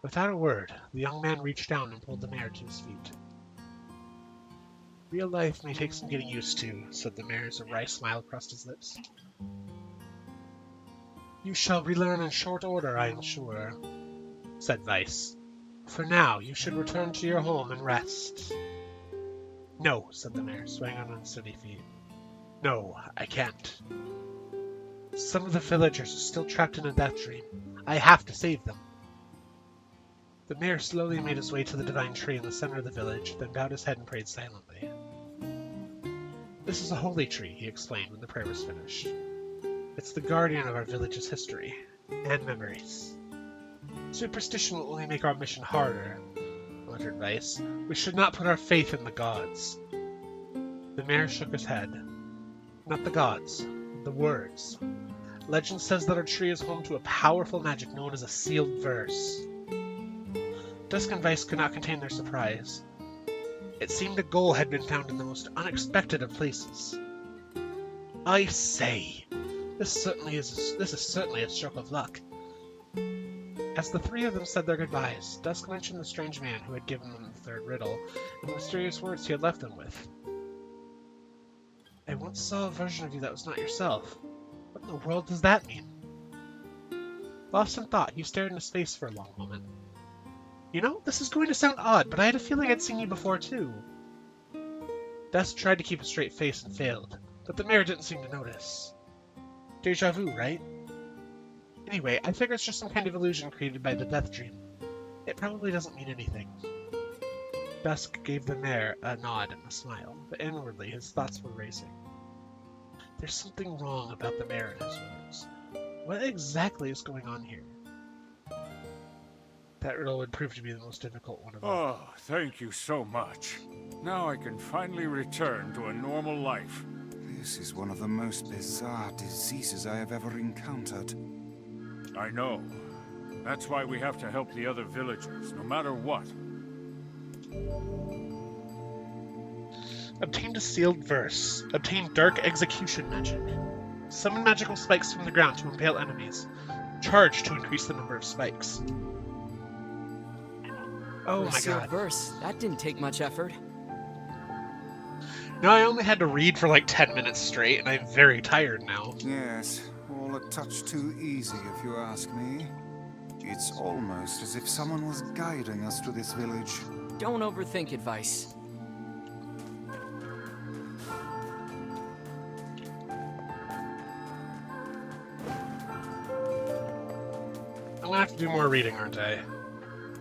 Speaker 1: Without a word, the young man reached down and pulled the mayor to his feet. "Real life may take some getting used to," said the mayor as a wry smile crossed his lips. "You shall relearn in short order, I am sure," said Weiss. "For now, you should return to your home and rest." "No," said the mayor, swaying on unsteady feet. "No, I can't. Some of the villagers are still trapped in a death dream. I have to save them." The mayor slowly made his way to the divine tree in the center of the village, then bowed his head and prayed silently. "This is a holy tree," he explained when the prayer was finished. "It's the guardian of our village's history and memories. Superstition will only make our mission harder," muttered Weiss. "We should not put our faith in the gods." The mayor shook his head. "Not the gods, the words. Legend says that our tree is home to a powerful magic known as a sealed verse." Dusk and Weiss could not contain their surprise. It seemed a goal had been found in the most unexpected of places. "I say, this is certainly a stroke of luck." As the three of them said their goodbyes, Dusk mentioned the strange man who had given them the third riddle, and the mysterious words he had left them with. "I once saw a version of you that was not yourself. What in the world does that mean?" Lost in thought, he stared into space for a long moment. "You know, this is going to sound odd, but I had a feeling I'd seen you before, too." Dusk tried to keep a straight face and failed, but the mayor didn't seem to notice. Deja vu, right? Anyway, I figure it's just some kind of illusion created by the death dream. It probably doesn't mean anything. Dusk gave the mayor a nod and a smile, but inwardly his thoughts were racing. There's something wrong about the mayor and his words. What exactly is going on here? That riddle would prove to be the most difficult one of all.
Speaker 5: Oh, thank you so much. Now I can finally return to a normal life.
Speaker 4: This is one of the most bizarre diseases I have ever encountered.
Speaker 5: I know. That's why we have to help the other villagers, no matter what.
Speaker 1: Obtained a sealed verse. Obtained dark execution magic. Summon magical spikes from the ground to impale enemies. Charge to increase the number of spikes. Oh my god.
Speaker 2: Verse. That didn't take much effort.
Speaker 1: No, I only had to read for like 10 minutes straight, and I'm very tired now.
Speaker 4: Yes, all a touch too easy if you ask me. It's almost as if someone was guiding us to this village.
Speaker 2: Don't overthink advice.
Speaker 1: I'm gonna have to do more reading, aren't I?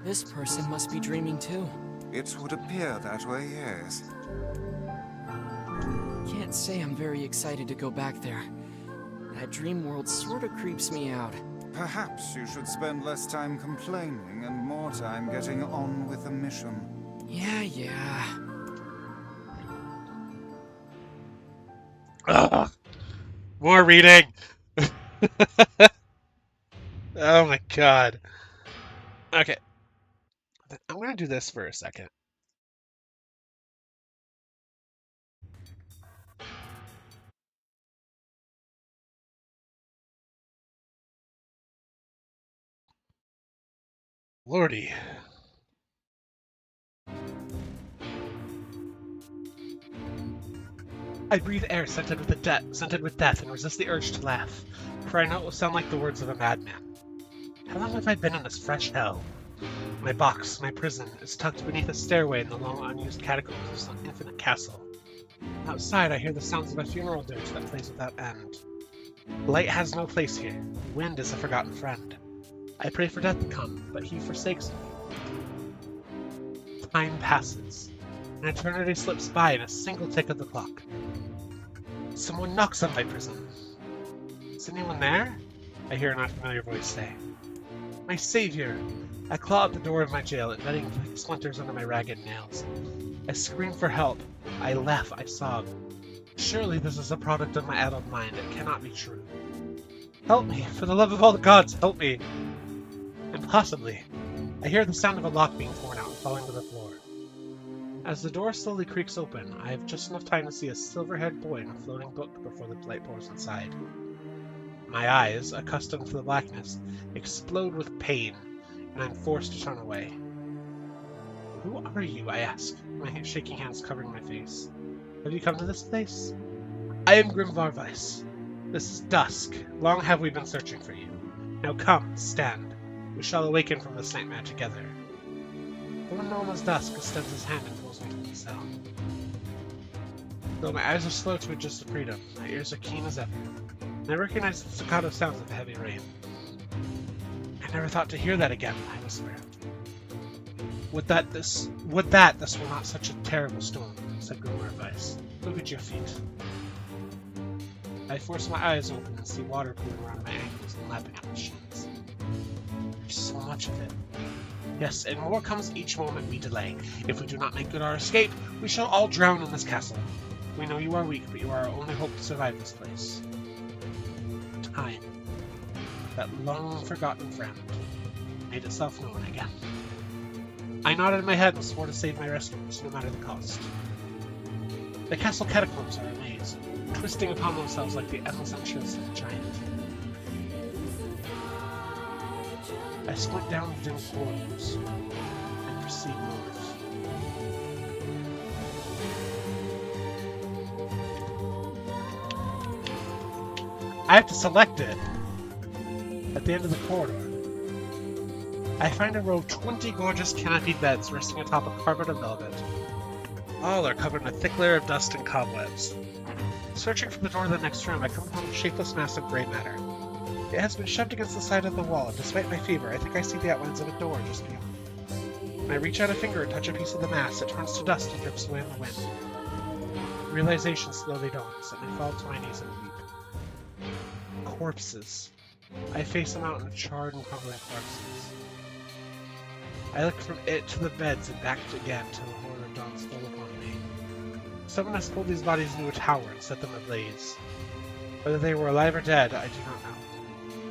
Speaker 2: This person must be dreaming too.
Speaker 4: It would appear that way, yes.
Speaker 2: Can't say I'm very excited to go back there. That dream world sort of creeps me out.
Speaker 4: Perhaps you should spend less time complaining and more time getting on with the mission.
Speaker 2: Yeah.
Speaker 1: Ugh. More reading! Oh my god. Okay. I'm gonna do this for a second. Lordy. I breathe air scented with death and resist the urge to laugh, for I know it will sound like the words of a madman. How long have I been in this fresh hell? My box, my prison, is tucked beneath a stairway in the long unused catacombs of some infinite castle. Outside, I hear the sounds of a funeral dirge that plays without end. Light has no place here. Wind is a forgotten friend. I pray for death to come, but he forsakes me. Time passes. An eternity slips by in a single tick of the clock. Someone knocks on my prison. Is anyone there? I hear an unfamiliar voice say. My savior! I claw at the door of my jail, embedding splinters under my ragged nails. I scream for help. I laugh, I sob. Surely this is a product of my addled mind. It cannot be true. Help me! For the love of all the gods, help me! Impossibly. I hear the sound of a lock being torn out and falling to the floor. As the door slowly creaks open, I have just enough time to see a silver-haired boy in a floating book before the light pours inside. My eyes, accustomed to the blackness, explode with pain, and I'm forced to turn away. Who are you? I ask, my shaking hands covering my face. Have you come to this place? I am Grim Varvice. This is dusk. Long have we been searching for you. Now come, stand. We shall awaken from this nightmare together. The one known as Dusk extends his hand and pulls me to the cell. Though my eyes are slow to adjust to freedom, my ears are keen as ever, and I recognize the staccato sounds of heavy rain. I never thought to hear that again, I whisper. Would that this were not such a terrible storm, said Grim Varvice. Look at your feet. I force my eyes open and see water pooling around my ankles and lapping at my shins. There's so much of it. Yes, and more comes each moment we delay. If we do not make good our escape, we shall all drown in this castle. We know you are weak, but you are our only hope to survive this place. Time, that long-forgotten friend, made itself known again. I nodded my head and swore to save my rescuers, no matter the cost. The castle catacombs are a maze, twisting upon themselves like the endless entrails of a giant. I squint down the dim corridors and proceed north. I have to select it. At the end of the corridor, I find a row of 20 gorgeous canopied beds resting atop a carpet of velvet. All are covered in a thick layer of dust and cobwebs. Searching for the door to the next room, I come upon a shapeless mass of gray matter. It has been shoved against the side of the wall, and despite my fever, I think I see the outlines of a door just beyond. When I reach out a finger and touch a piece of the mass, it turns to dust and drifts away in the wind. Realization slowly dawns, and I fall to my knees and weep. Corpses. I face a mountain of charred and crumbling corpses. I look from it to the beds and back again till the horror dawns full upon me. Someone has pulled these bodies into a tower and set them ablaze. Whether they were alive or dead, I do not know.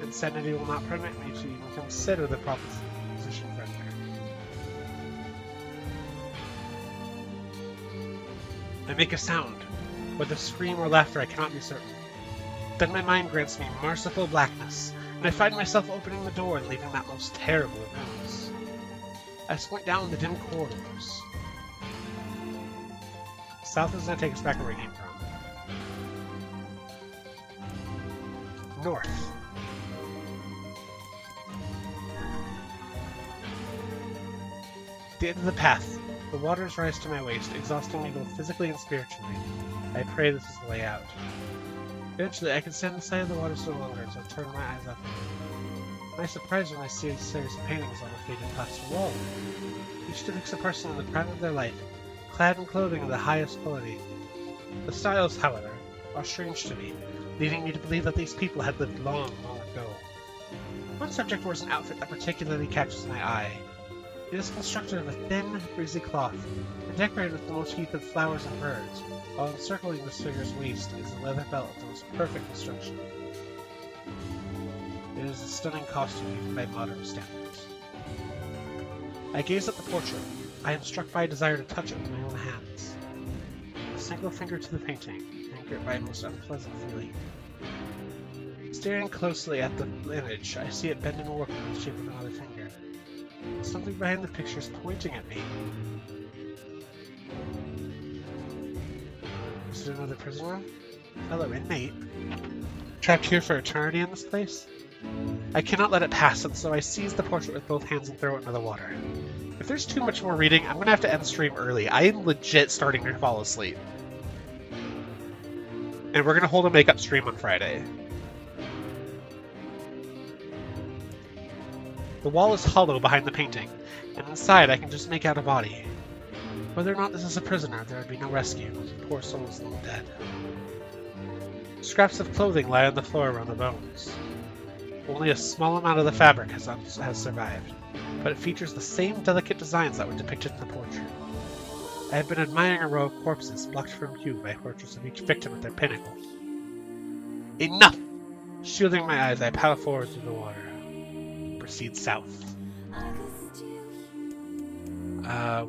Speaker 1: Insanity will not permit me to even consider the proposition further. I make a sound. Whether scream or laughter, I cannot be certain. Then my mind grants me merciful blackness, and I find myself opening the door and leaving that most terrible of rooms. I squint down the dim corridors. South is going to take us back where we came from. North. At the end of the path, the waters rise to my waist, exhausting me both physically and spiritually. I pray this is the way out. Eventually, I can stand the sight of the waters no longer, so I turn my eyes up. I'm surprised when I see a series of paintings on the faded plaster wall. Each depicts a person in the prime of their life, clad in clothing of the highest quality. The styles, however, are strange to me, leading me to believe that these people had lived long, long ago. One subject wears an outfit that particularly catches my eye. It is constructed of a thin, breezy cloth, and decorated with the motif of flowers and birds, while encircling this figure's waist is a leather belt of the most perfect construction. It is a stunning costume even by modern standards. I gaze at the portrait. I am struck by a desire to touch it with my own hands. A single finger to the painting, anchored by a most unpleasant feeling. Staring closely at the image, I see it bend and warp in the shape of another finger. Something behind the picture is pointing at me. Is it another prisoner? Fellow inmate? Trapped here for eternity in this place? I cannot let it pass, and so I seize the portrait with both hands and throw it into the water. If there's too much more reading, I'm going to have to end stream early. I am legit starting to fall asleep. And we're going to hold a makeup stream on Friday. The wall is hollow behind the painting, and inside I can just make out a body. Whether or not this is a prisoner, there would be no rescue. Poor soul is long dead. Scraps of clothing lie on the floor around the bones. Only a small amount of the fabric has survived, but it features the same delicate designs that were depicted in the portrait. I have been admiring a row of corpses blocked from view by portraits of each victim at their pinnacle. Enough! Shielding my eyes, I paddle forward through the water. Proceed south.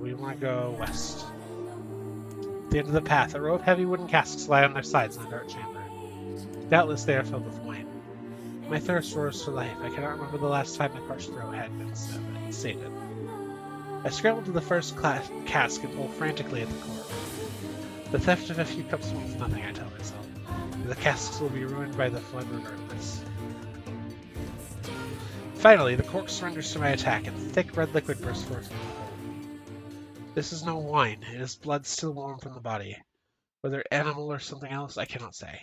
Speaker 1: We want to go west. At the end of the path, a row of heavy wooden casks lie on their sides in the dark chamber. Doubtless they are filled with wine. My thirst roars to life. I cannot remember the last time my parched throat had been sated. I scramble to the first cask and pull frantically at the cork. The theft of a few cups means nothing, I tell myself. The casks will be ruined by the flood regardless. Finally, the cork surrenders to my attack, and thick red liquid bursts forth from the hole. This is no wine. It is blood still warm from the body. Whether animal or something else, I cannot say.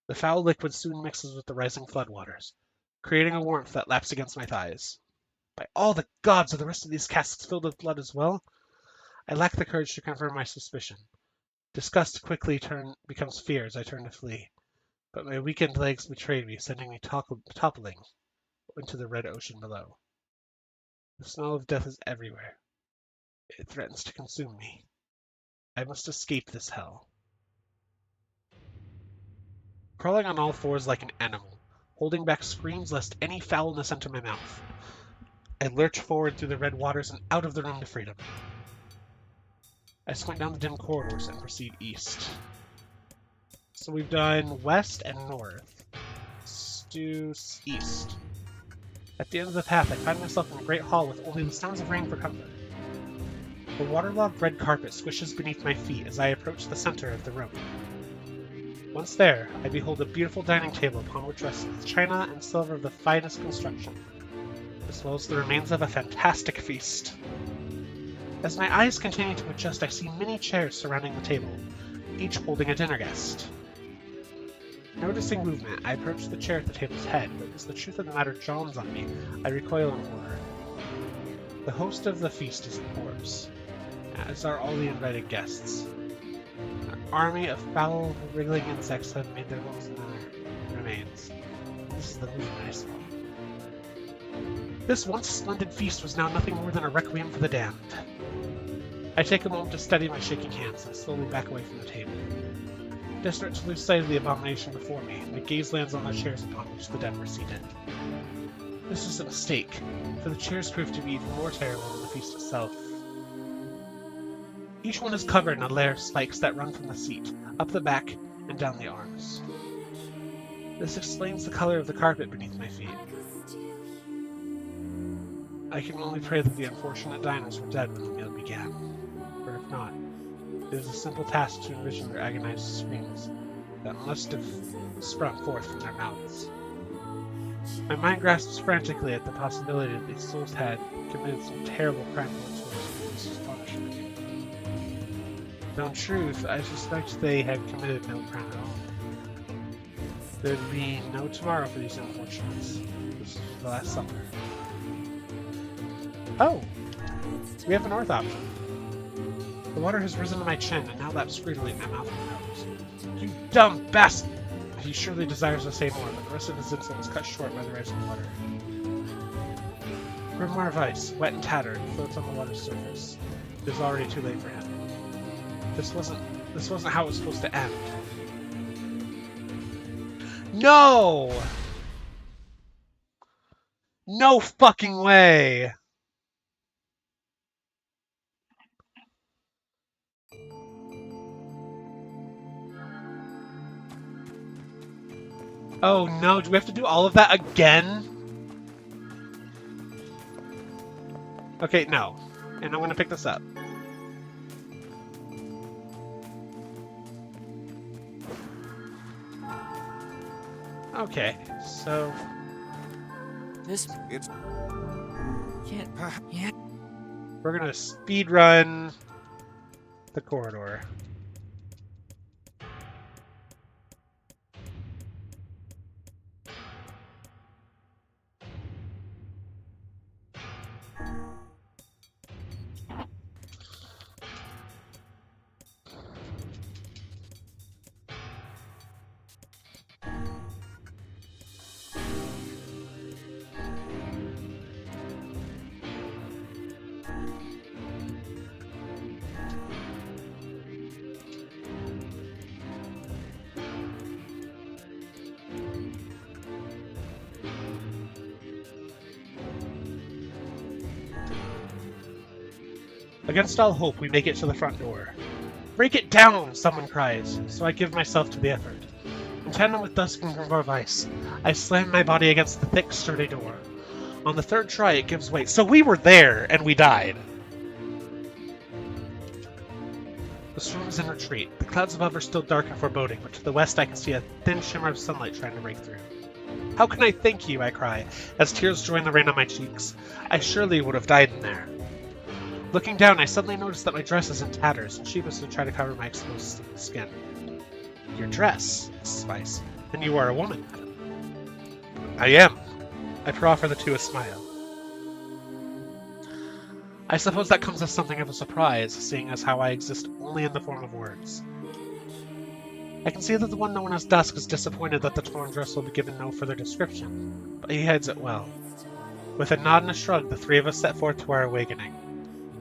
Speaker 1: The foul liquid soon mixes with the rising floodwaters, creating a warmth that laps against my thighs. By all the gods, are the rest of these casks filled with blood as well? I lack the courage to confirm my suspicion. Disgust quickly becomes fear as I turn to flee, but my weakened legs betrayed me, sending me toppling into the red ocean below. The smell of death is everywhere. It threatens to consume me. I must escape this hell. Crawling on all fours like an animal, holding back screams lest any foulness enter my mouth, I lurch forward through the red waters and out of the room to freedom. I squint down the dim corridors and proceed east. So we've done west and north. Let's do east. At the end of the path, I find myself in a great hall with only the sounds of rain for comfort. The waterlogged red carpet swishes beneath my feet as I approach the center of the room. Once there, I behold a beautiful dining table upon which rests china and silver of the finest construction, as well as the remains of a fantastic feast. As my eyes continue to adjust, I see many chairs surrounding the table, each holding a dinner guest. Noticing movement, I approach the chair at the table's head, but as the truth of the matter dawns on me, I recoil in horror. The host of the feast is a corpse, as are all the invited guests. An army of foul, wriggling insects have made their homes in the remains. This is the movement I saw. This once splendid feast was now nothing more than a requiem for the damned. I take a moment to steady my shaking hands and slowly back away from the table. Desperate to lose sight of the abomination before me, my gaze lands on the chairs upon which the dead were seated. This is a mistake, for the chairs prove to be even more terrible than the feast itself. Each one is covered in a layer of spikes that run from the seat, up the back, and down the arms. This explains the color of the carpet beneath my feet. I can only pray that the unfortunate diners were dead when the meal began. Or if not, it is a simple task to envision their agonized screams that must have sprung forth from their mouths. My mind grasps frantically at the possibility that these souls had committed some terrible crime for this punishment. Though in truth, I suspect they had committed no crime at all. There would be no tomorrow for these unfortunates. This is the Last Supper. Oh! We have a north option. The water has risen to my chin and now laps greedily in my mouth and nose. You dumb bastard! He surely desires to say more, but the rest of his insult is cut short by the rising water. A grimoire of ice, wet and tattered, floats on the water's surface. It is already too late for him. This wasn't how it was supposed to end. No! No fucking way! Oh no, do we have to do all of that again? Okay, no. And I'm gonna pick this up. Okay, so
Speaker 2: This
Speaker 4: It's
Speaker 2: can't. Yeah.
Speaker 1: we're gonna speed run the corridor. Against all hope, we make it to the front door. Break it down, someone cries, so I give myself to the effort. In tandem with Dusk and Vice, I slam my body against the thick, sturdy door. On the third try, it gives way. So we were there, and we died. The storm is in retreat. The clouds above are still dark and foreboding, but to the west I can see a thin shimmer of sunlight trying to break through. How can I thank you, I cry, as tears join the rain on my cheeks. I surely would have died in there. Looking down, I suddenly notice that my dress is in tatters, and sheepishly try to cover my exposed skin. Your dress, Mrs. Weiss, and you are a woman, madam. I am. I proffer the two a smile. I suppose that comes as something of a surprise, seeing as how I exist only in the form of words. I can see that the one known as Dusk is disappointed that the torn dress will be given no further description, but he hides it well. With a nod and a shrug, the three of us set forth to our awakening.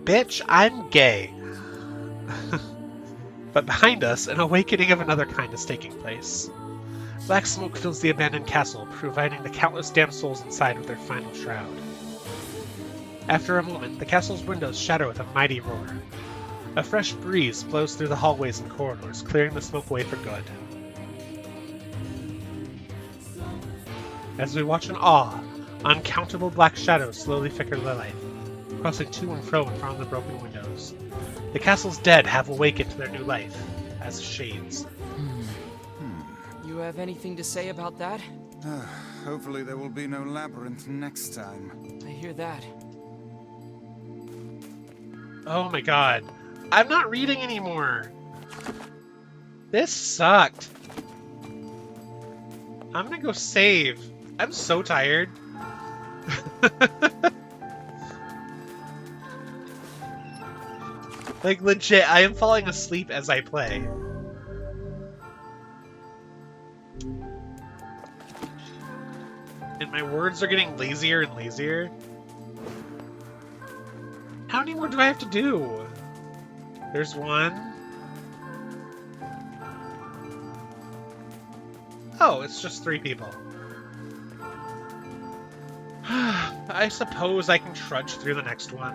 Speaker 1: Bitch, I'm gay. But behind us, an awakening of another kind is taking place. Black smoke fills the abandoned castle, providing the countless damned souls inside with their final shroud. After a moment, the castle's windows shatter with a mighty roar. A fresh breeze blows through the hallways and corridors, clearing the smoke away for good. As we watch in awe, uncountable black shadows slowly flicker their light, crossing to and fro in front of the broken windows. The castle's dead have awakened to their new life, as shades.
Speaker 2: You have anything to say about that?
Speaker 4: Hopefully there will be no labyrinth next time.
Speaker 2: I hear that.
Speaker 1: Oh my god. I'm not reading anymore. This sucked. I'm gonna go save. I'm so tired. Like, legit, I am falling asleep as I play. And my words are getting lazier and lazier. How many more do I have to do? There's one. Oh, it's just 3 people. I suppose I can trudge through the next one.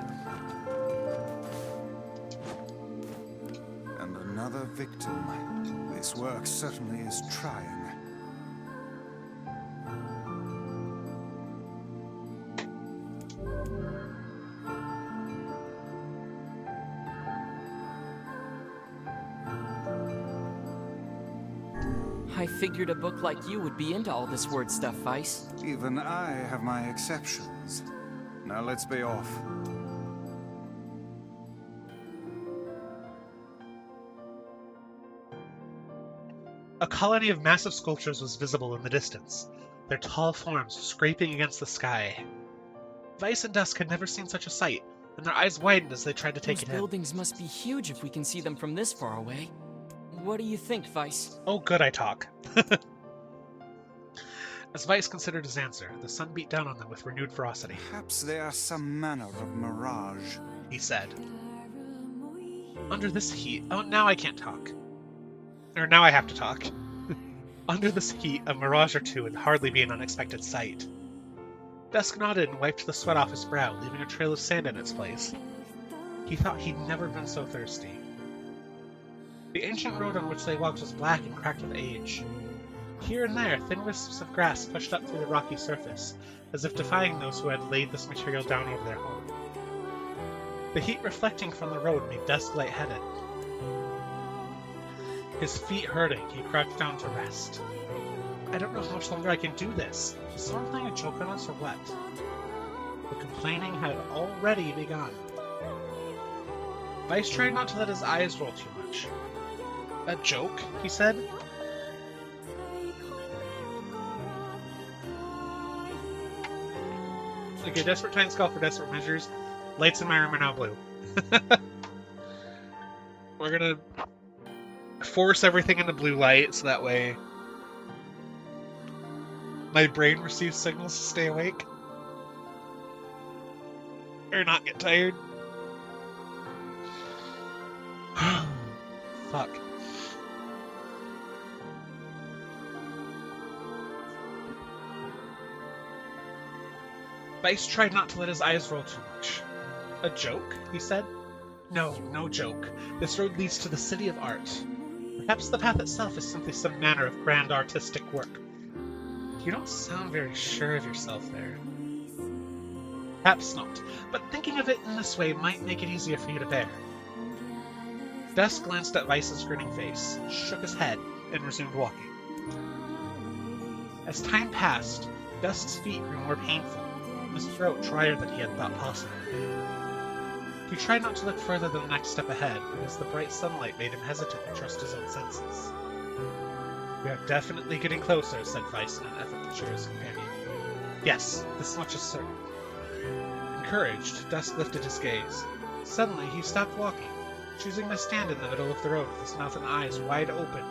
Speaker 4: And another victim. This work certainly is trying.
Speaker 2: I figured a book like you would be into all this word stuff, Weiss.
Speaker 4: Even I have my exceptions. Now let's be off.
Speaker 1: A colony of massive sculptures was visible in the distance, their tall forms scraping against the sky. Weiss and Dusk had never seen such a sight, and their eyes widened as they tried to take
Speaker 2: Those
Speaker 1: it in.
Speaker 2: buildings must be huge if we can see them from this far away. What do you think, Weiss?
Speaker 1: Oh, good, I talk. As Weiss considered his answer, the sun beat down on them with renewed ferocity.
Speaker 4: Perhaps they are some manner of mirage.
Speaker 1: He said. Under this heat... Oh, now I can't talk. Or now I have to talk. Under this heat, a mirage or two would hardly be an unexpected sight. Dusk nodded and wiped the sweat off his brow, leaving a trail of sand in its place. He thought he'd never been so thirsty. The ancient road on which they walked was black and cracked with age. Here and there, thin wisps of grass pushed up through the rocky surface, as if defying those who had laid this material down over their home. The heat reflecting from the road made Dusk lightheaded. His feet hurting, he crouched down to rest. I don't know how much longer I can do this. Is someone playing a joke on us or what? The complaining had already begun. Vice tried not to let his eyes roll too much. A joke, he said. Okay, desperate times call for desperate measures. Lights in my room are now blue. We're gonna force everything into blue light so that way my brain receives signals to stay awake. Or not get tired. Fuck. Vice tried not to let his eyes roll too much. A joke, he said. No, no joke. This road leads to the city of art. Perhaps the path itself is simply some manner of grand artistic work. You don't sound very sure of yourself there. Perhaps not, but thinking of it in this way might make it easier for you to bear. Dusk glanced at Vice's grinning face, shook his head, and resumed walking. As time passed, Dusk's feet grew more painful, and his throat drier than he had thought possible. He tried not to look further than the next step ahead, because the bright sunlight made him hesitant to trust his own senses. We are definitely getting closer, said Vice in an effort to cheer his companion. Yes, this much is certain. Encouraged, Dusk lifted his gaze. Suddenly, he stopped walking, choosing to stand in the middle of the road with his mouth and eyes wide open,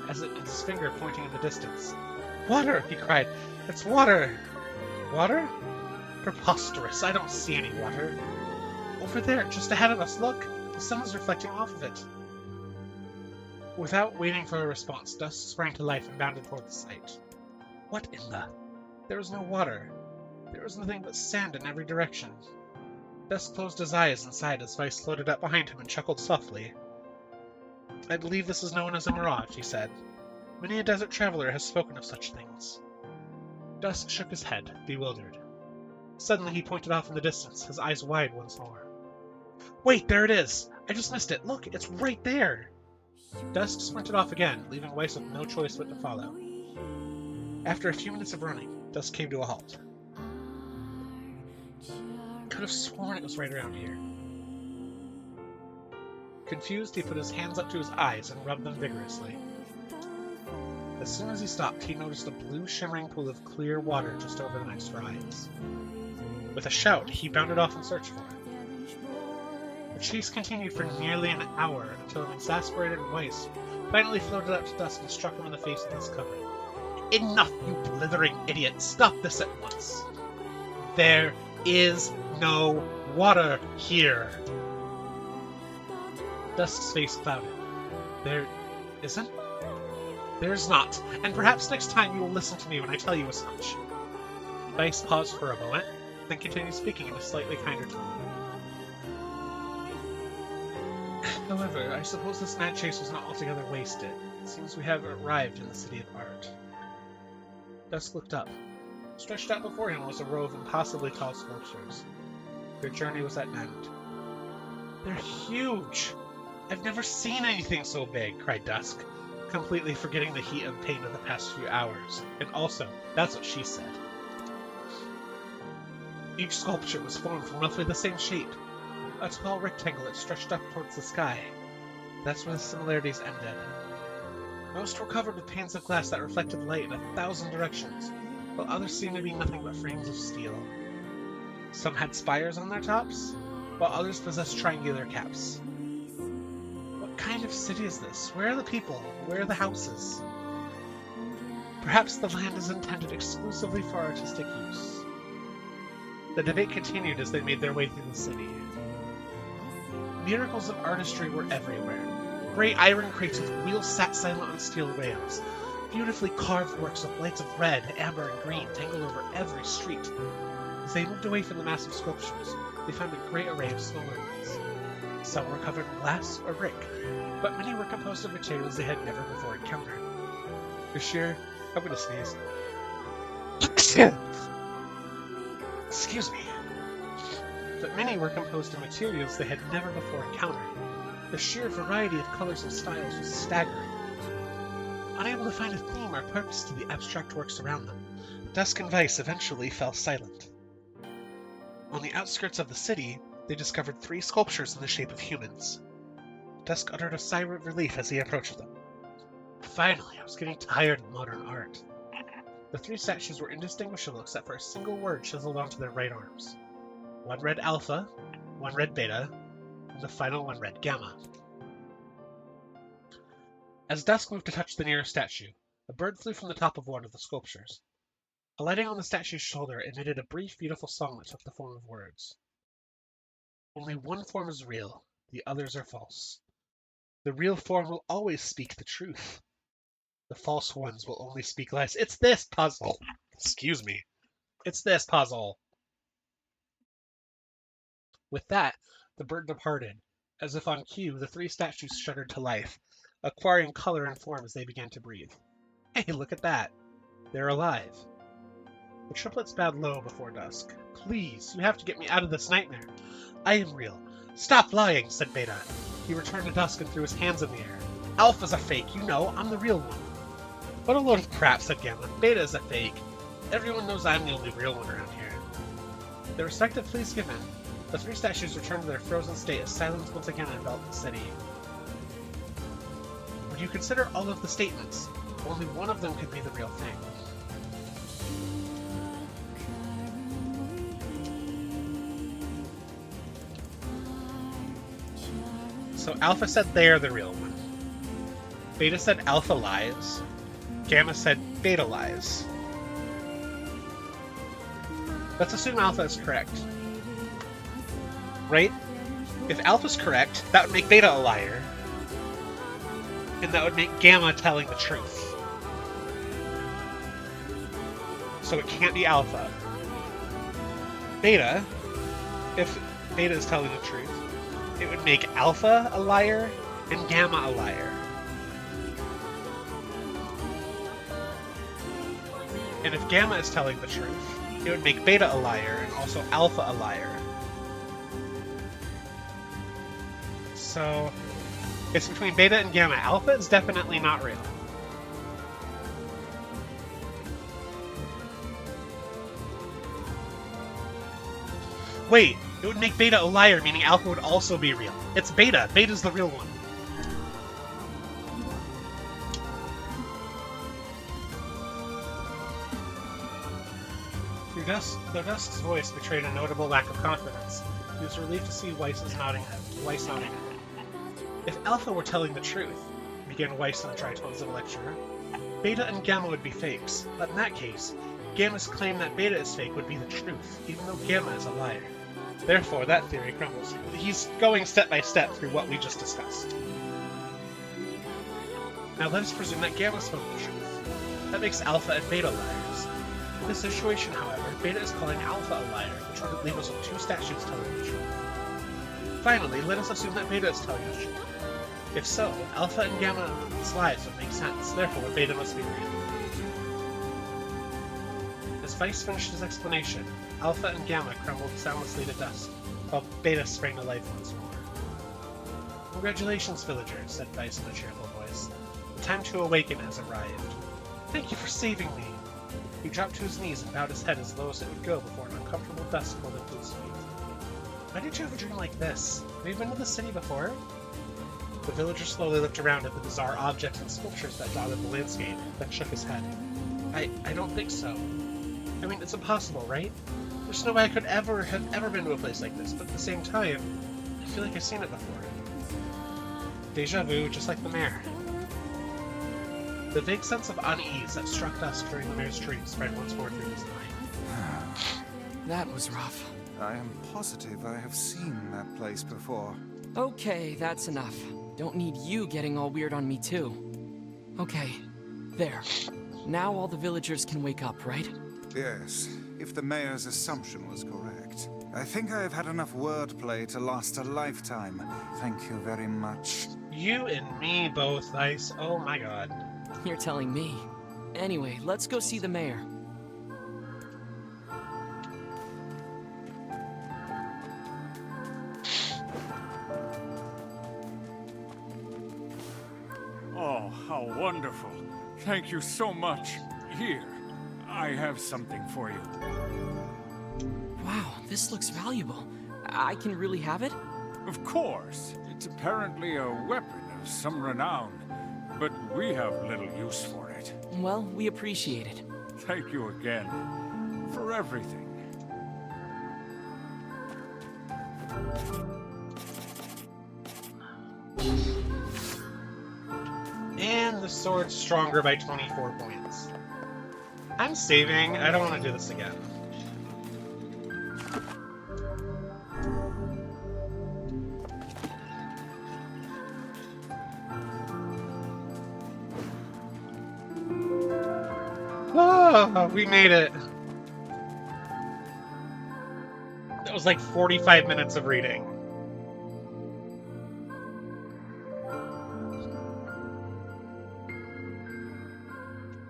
Speaker 1: as it his finger pointing in the distance. Water! He cried. It's water! Water? Preposterous. I don't see any water. Over there, just ahead of us, look! The sun is reflecting off of it. Without waiting for a response, Dusk sprang to life and bounded toward the sight. What in the... There was no water. There was nothing but sand in every direction. Dusk closed his eyes and sighed as Vice floated up behind him and chuckled softly. I believe this is known as a mirage, he said. Many a desert traveler has spoken of such things. Dusk shook his head, bewildered. Suddenly he pointed off in the distance, his eyes wide once more. Wait, there it is! I just missed it! Look, it's right there! Dusk sprinted off again, leaving Vice with no choice but to follow. After a few minutes of running, Dusk came to a halt. Could have sworn it was right around here. Confused, he put his hands up to his eyes and rubbed them vigorously. As soon as he stopped, he noticed a blue shimmering pool of clear water just over the next rise. With a shout, he bounded off in search for it. The chase continued for nearly an hour until an exasperated Vice finally floated up to Dusk and struck him in the face with his cover. Enough, you blithering idiot! Stop this at once! There is no water here! Dusk's face clouded. There isn't? There's not, and perhaps next time you will listen to me when I tell you as much. Vice paused for a moment, then continued speaking in a slightly kinder tone. However, I suppose this mad chase was not altogether wasted. It seems we have arrived in the city of art. Dusk looked up. Stretched out before him was a row of impossibly tall sculptures. Their journey was at an end. They're huge! I've never seen anything so big, cried Dusk, completely forgetting the heat and pain of the past few hours. And also, that's what she said. Each sculpture was formed from roughly the same shape. A tall rectangle that stretched up towards the sky. That's where the similarities ended. Most were covered with panes of glass that reflected light in 1,000 directions, while others seemed to be nothing but frames of steel. Some had spires on their tops, while others possessed triangular caps. What kind of city is this? Where are the people? Where are the houses? Perhaps the land is intended exclusively for artistic use. The debate continued as they made their way through the city. Miracles of artistry were everywhere. Great iron crates with wheels sat silent on steel rails. Beautifully carved works with lights of red, amber, and green tangled over every street. As they moved away from the massive sculptures, they found a great array of smaller ones. Some were covered in glass or brick, but many were composed of materials they had never before encountered. I'm gonna sneeze. Excuse me. But many were composed of materials they had never before encountered. The sheer variety of colors and styles was staggering. Unable to find a theme or purpose to the abstract works around them, Dusk and Vice eventually fell silent. On the outskirts of the city, they discovered 3 sculptures in the shape of humans. Dusk uttered a sigh of relief as he approached them. Finally, I was getting tired of modern art. The 3 statues were indistinguishable except for a single word chiseled onto their right arms. One read Alpha, one read Beta, and the final one read Gamma. As Dusk moved to touch the nearest statue, a bird flew from the top of one of the sculptures. Alighting on the statue's shoulder, it emitted a brief, beautiful song that took the form of words. Only one form is real, the others are false. The real form will always speak the truth. The false ones will only speak lies. It's this puzzle! Excuse me. It's this puzzle! With that, the bird departed. As if on cue, the 3 statues shuddered to life, acquiring color and form as they began to breathe. Hey, look at that! They're alive. The triplets bowed low before Dusk. Please, you have to get me out of this nightmare. I am real. Stop lying, said Beta. He returned to Dusk and threw his hands in the air. Alpha's a fake, you know, I'm the real one. What a load of crap, said Gamma. Beta is a fake. Everyone knows I'm the only real one around here. Their respective pleas given, the 3 statues returned to their frozen state as silence once again enveloped the city. When you consider all of the statements, only one of them could be the real thing. So Alpha said they're the real one. Beta said Alpha lies. Gamma said Beta lies. Let's assume Alpha is correct. Right? If Alpha's correct, that would make Beta a liar. And that would make Gamma telling the truth. So it can't be Alpha. Beta, if Beta is telling the truth, it would make Alpha a liar and Gamma a liar. And if Gamma is telling the truth, it would make Beta a liar and also Alpha a liar. So, it's between Beta and Gamma. Alpha is definitely not real. Wait, it would make Beta a liar, meaning Alpha would also be real. It's Beta. Beta's the real one. Though Dusk's voice betrayed a notable lack of confidence, he was relieved to see Weiss nodding head. If Alpha were telling the truth, began Weiss in the tritones of a lecturer, Beta and Gamma would be fakes, but in that case, Gamma's claim that Beta is fake would be the truth, even though Gamma is a liar. Therefore, that theory crumbles. He's going step by step through what we just discussed. Now let us presume that Gamma spoke the truth. That makes Alpha and Beta liars. In this situation, however, Beta is calling Alpha a liar, which would leave us with 2 statues telling the truth. Finally, let us assume that Beta is telling the truth. If so, Alpha and Gamma's lies would make sense, therefore Beta must be real. As Weiss finished his explanation, Alpha and Gamma crumbled soundlessly to dust, while Beta sprang to life once more. Congratulations, villagers, said Weiss in a cheerful voice. The time to awaken has arrived. Thank you for saving me. He dropped to his knees and bowed his head as low as it would go before an uncomfortable dust pulled him to his feet. Why did you have a dream like this? Have you been to the city before? The villager slowly looked around at the bizarre objects and sculptures that dotted the landscape, then shook his head. I don't think so. I mean, it's impossible, right? There's no way I could have ever been to a place like this, but at the same time, I feel like I've seen it before. Deja vu, just like the mayor. The vague sense of unease that struck Dusk during the mayor's dream spread once more through his mind.
Speaker 2: That was rough.
Speaker 4: I am positive I have seen that place before.
Speaker 2: Okay, that's enough. Don't need you getting all weird on me too. Okay, there. Now all the villagers can wake up, right?
Speaker 4: Yes, if the mayor's assumption was correct. I think I have had enough wordplay to last a lifetime. Thank you very much.
Speaker 1: You and me both, Weiss. Oh my god.
Speaker 2: You're telling me. Anyway, let's go see the mayor.
Speaker 5: Oh, how wonderful. Thank you so much. Here, I have something for you.
Speaker 2: Wow, this looks valuable. I can really have it?
Speaker 5: Of course. It's apparently a weapon of some renown, but we have little use for it.
Speaker 2: Well, we appreciate it.
Speaker 5: Thank you again for everything.
Speaker 1: And the sword's stronger by 24 points. I'm saving. I don't want to do this again. Oh, we made it. That was like 45 minutes of reading.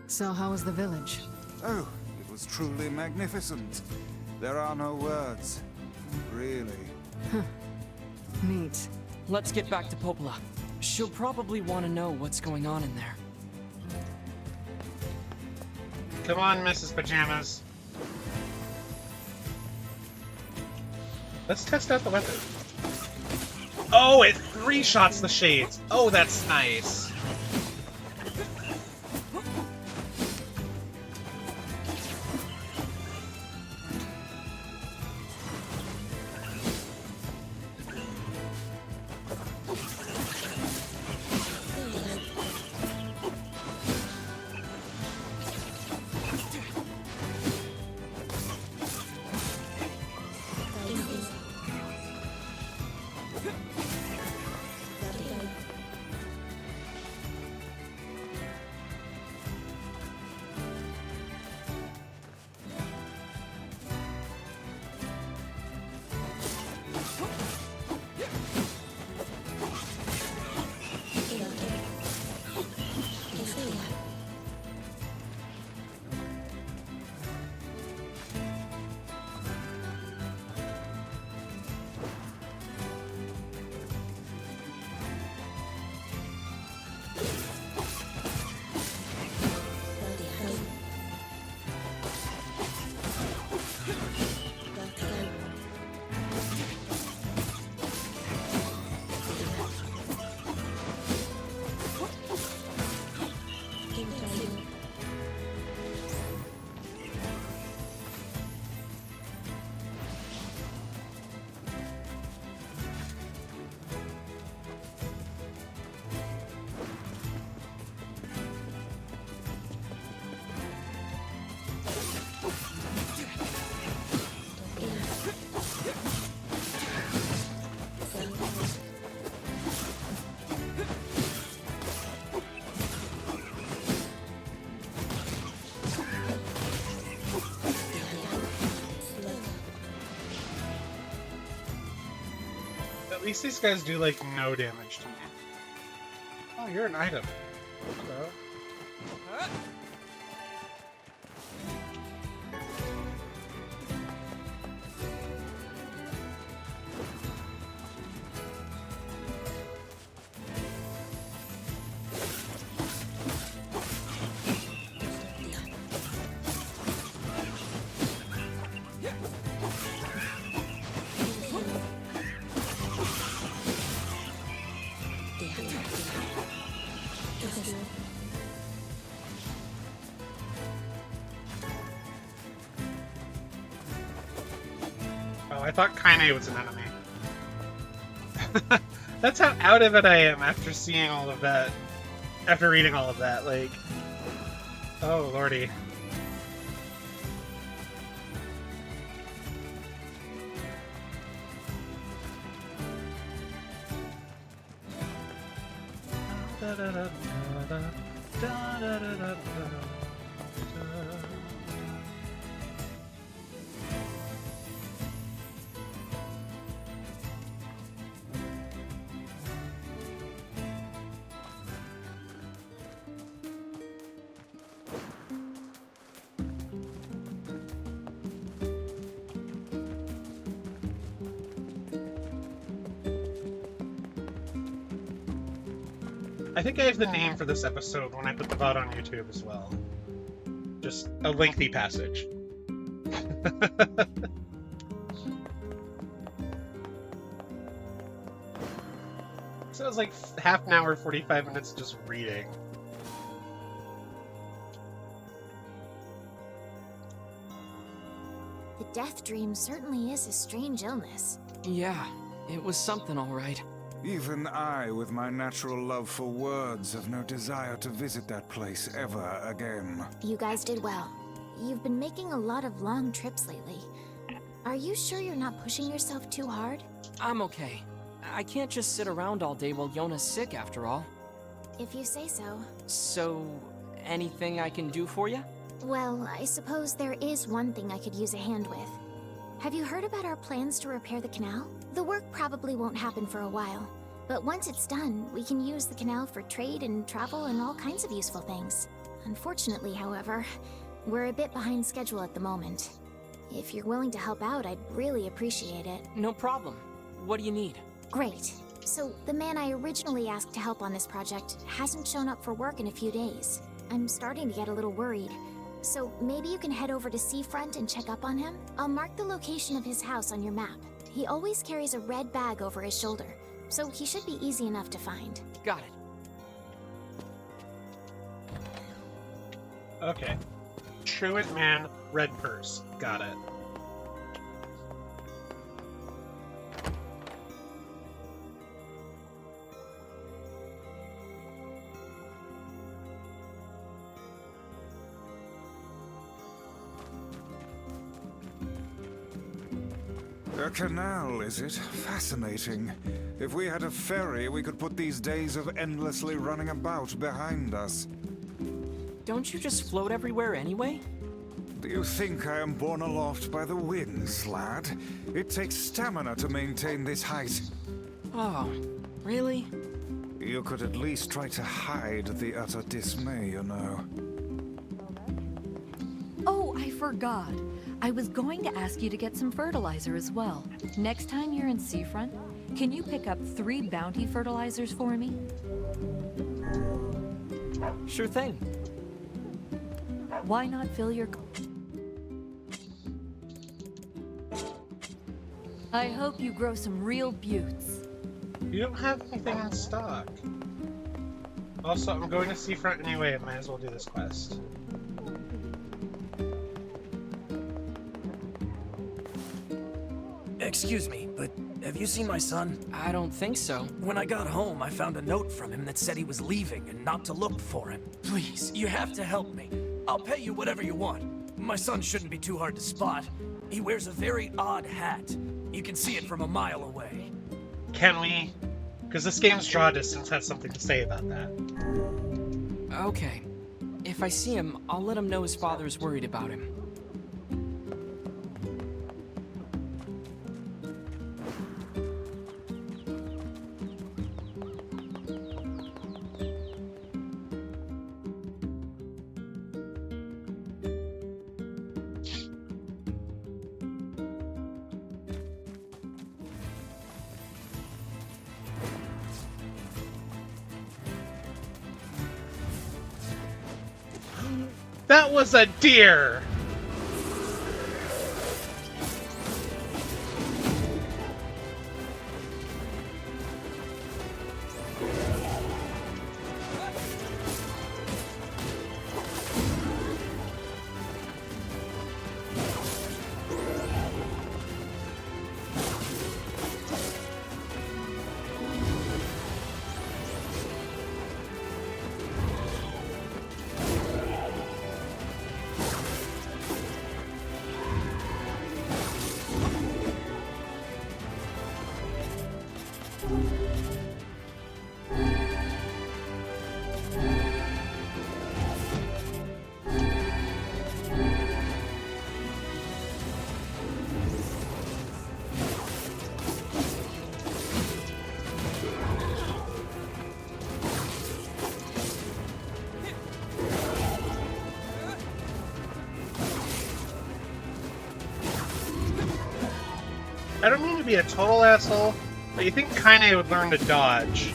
Speaker 9: So how was the village?
Speaker 4: Oh, it was truly magnificent. There are no words. Really.
Speaker 9: Neat.
Speaker 2: Let's get back to Popola. She'll probably want to know what's going on in there.
Speaker 1: Come on, Mrs. Pajamas. Let's test out the weapon. Oh, it 3-shots the shades. Oh, that's nice. At least these guys do, like, no damage to me. Oh, you're an item. Hello. Oh, I thought Kaine was an enemy. That's how out of it I am after seeing all of that. After reading all of that, like... Oh, lordy. I think I have the name for this episode when I put the VOD on YouTube as well. Just a lengthy passage. So it was like half an hour, 45 minutes just reading.
Speaker 6: The death dream certainly is a strange illness.
Speaker 2: Yeah, it was something all right.
Speaker 4: Even I, with my natural love for words, have no desire to visit that place ever again.
Speaker 6: You guys did well. You've been making a lot of long trips lately. Are you sure you're not pushing yourself too hard?
Speaker 2: I'm okay. I can't just sit around all day while Yona's sick, after all.
Speaker 6: If you say so.
Speaker 2: So, anything I can do for you?
Speaker 6: Well, I suppose there is one thing I could use a hand with. Have you heard about our plans to repair the canal? The work probably won't happen for a while, but once it's done, we can use the canal for trade and travel and all kinds of useful things. Unfortunately, however, we're a bit behind schedule at the moment. If you're willing to help out, I'd really appreciate it.
Speaker 2: No problem. What do you need?
Speaker 6: Great. So, the man I originally asked to help on this project hasn't shown up for work in a few days. I'm starting to get a little worried. So, maybe you can head over to Seafront and check up on him? I'll mark the location of his house on your map. He always carries a red bag over his shoulder, so he should be easy enough to find.
Speaker 2: Got it.
Speaker 1: Okay. Truant man, red purse. Got it.
Speaker 4: A canal, is it? Fascinating. If we had a ferry, we could put these days of endlessly running about behind us.
Speaker 2: Don't you just float everywhere anyway?
Speaker 4: Do you think I am borne aloft by the winds, lad? It takes stamina to maintain this height.
Speaker 2: Oh, really?
Speaker 4: You could at least try to hide the utter dismay, you know.
Speaker 10: Oh, I forgot. I was going to ask you to get some fertilizer as well. Next time you're in Seafront, can you pick up 3 bounty fertilizers for me?
Speaker 2: Sure thing.
Speaker 10: Why not fill your... I hope you grow some real buttes.
Speaker 1: You don't have anything in stock. Also, I'm going to Seafront anyway, I might as well do this quest.
Speaker 11: Excuse me, but have you seen my son?
Speaker 2: I don't think so.
Speaker 11: When I got home, I found a note from him that said he was leaving and not to look for him. Please, you have to help me. I'll pay you whatever you want. My son shouldn't be too hard to spot. He wears a very odd hat. You can see it from a mile away.
Speaker 1: Can we? Because this game's draw distance has something to say about that.
Speaker 2: Okay. If I see him, I'll let him know his father's worried about him.
Speaker 1: That was a deer! I don't mean to be a total asshole, but you think Kaine would learn to dodge.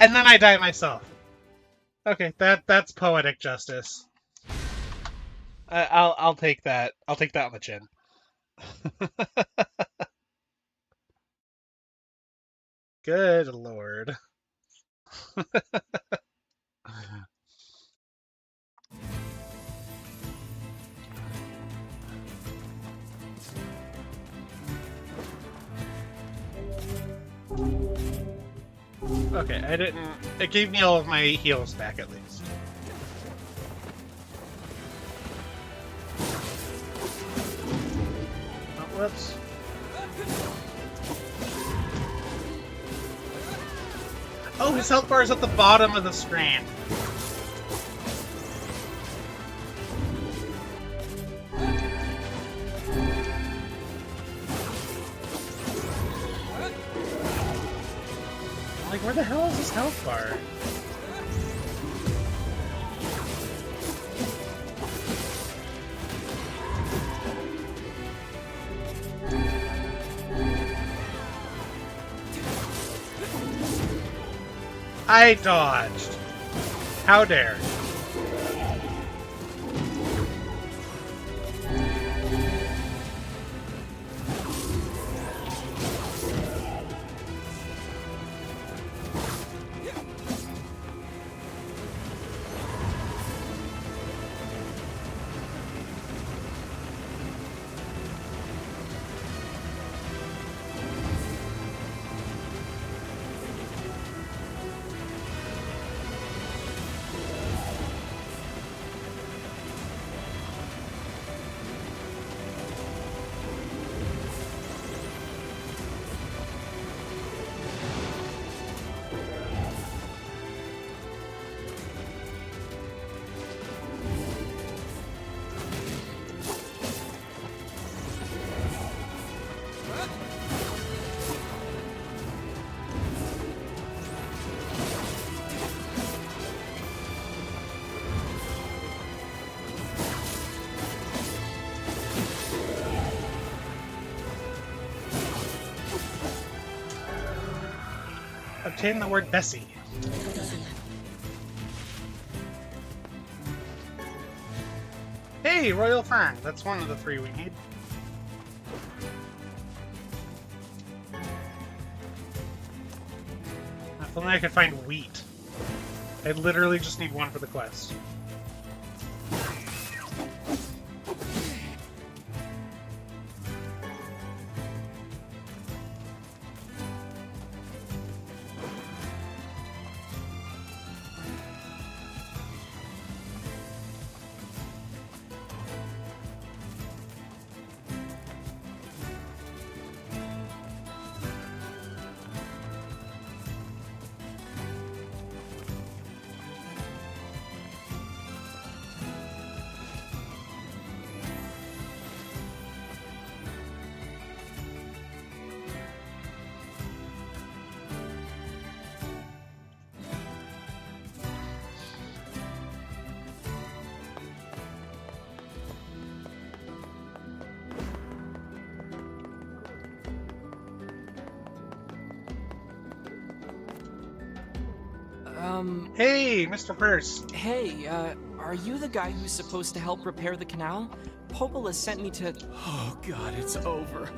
Speaker 1: And then I die myself. Okay, that's poetic justice. I'll take that. I'll take that on the chin. Good lord. Okay, I didn't... It gave me all of my heals back, at least. Oh, whoops. Oh, his health bar is at the bottom of the screen. Like, where the hell is his health bar? I dodged. How dare. Obtain the word Bessie. Hey, Royal Fern. That's one of the 3 we need. If only I could find wheat. I literally just need 1 for the quest. Hey, Mr. Purse.
Speaker 2: Hey, are you the guy who's supposed to help repair the canal? Popola sent me to...
Speaker 11: Oh god, it's over.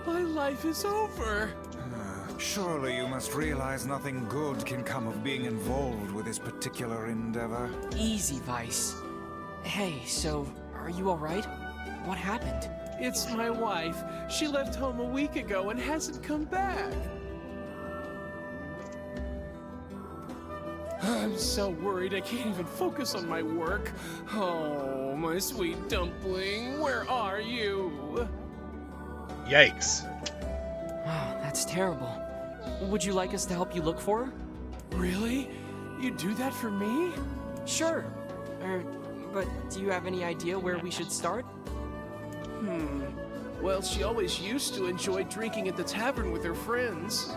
Speaker 11: My life is over.
Speaker 4: Surely you must realize nothing good can come of being involved with this particular endeavor.
Speaker 2: Easy, Vice. Hey, so, are you alright? What happened?
Speaker 12: It's my wife. She left home a week ago and hasn't come back. I'm so worried I can't even focus on my work. Oh, my sweet dumpling, where are you?
Speaker 1: Yikes.
Speaker 2: Oh, that's terrible. Would you like us to help you look for her?
Speaker 12: Really? You'd do that for me?
Speaker 2: Sure. But do you have any idea where we should start?
Speaker 12: Well, she always used to enjoy drinking at the tavern with her friends.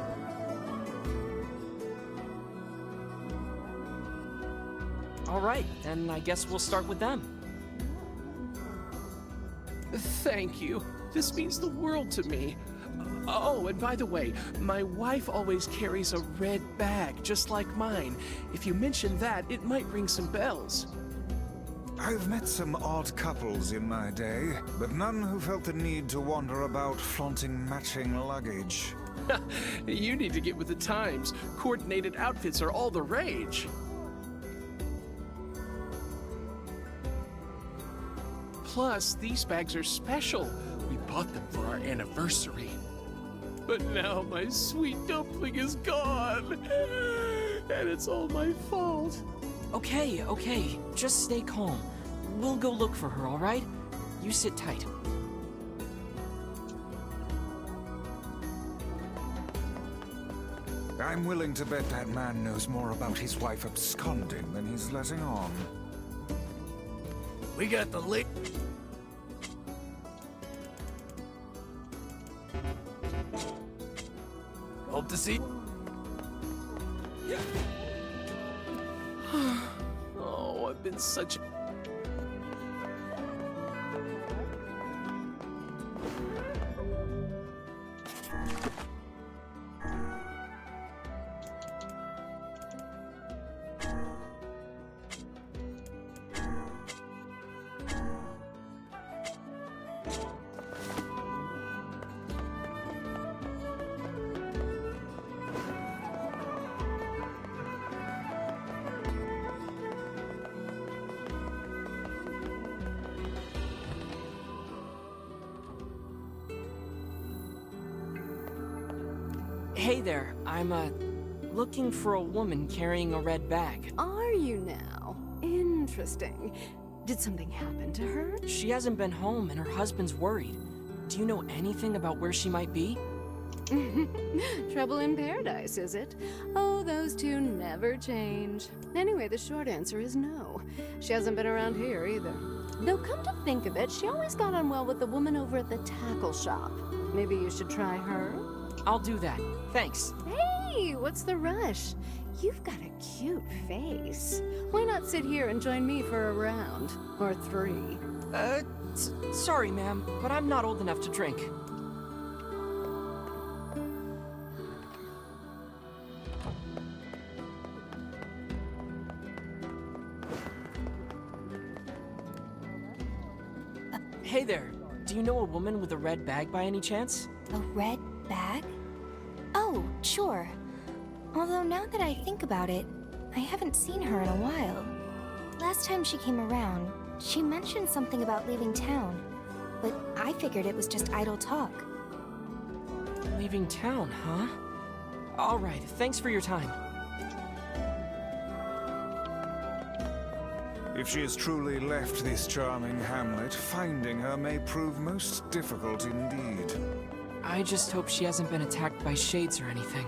Speaker 2: Alright, then I guess we'll start with them.
Speaker 12: Thank you. This means the world to me. Oh, and by the way, my wife always carries a red bag, just like mine. If you mention that, it might ring some bells.
Speaker 4: I've met some odd couples in my day, but none who felt the need to wander about flaunting matching luggage.
Speaker 12: You need to get with the times. Coordinated outfits are all the rage. Plus, these bags are special. We bought them for our anniversary. But now my sweet dumpling is gone. And it's all my fault.
Speaker 2: Okay, just stay calm. We'll go look for her, alright? You sit tight.
Speaker 4: I'm willing to bet that man knows more about his wife absconding than he's letting on.
Speaker 11: We got the late. Hope to see.
Speaker 12: Oh, I've been such a...
Speaker 2: Hey there, I'm, looking for a woman carrying a red bag.
Speaker 9: Are you now? Interesting. Did something happen to her?
Speaker 2: She hasn't been home and her husband's worried. Do you know anything about where she might be?
Speaker 9: Trouble in paradise, is it? Oh, those two never change. Anyway, the short answer is no. She hasn't been around here either. Though come to think of it, she always got on well with the woman over at the tackle shop. Maybe you should try her?
Speaker 2: I'll do that. Thanks.
Speaker 9: Hey, what's the rush? You've got a cute face. Why not sit here and join me for a round? Or 3?
Speaker 2: Sorry, ma'am, but I'm not old enough to drink. Hey there, do you know a woman with a red bag by any chance?
Speaker 6: A red bag? Oh, sure. Although now that I think about it, I haven't seen her in a while. Last time she came around, she mentioned something about leaving town, but I figured it was just idle talk.
Speaker 2: Leaving town, huh? Alright, thanks for your time.
Speaker 4: If she has truly left this charming hamlet, finding her may prove most difficult indeed.
Speaker 2: I just hope she hasn't been attacked by shades or anything.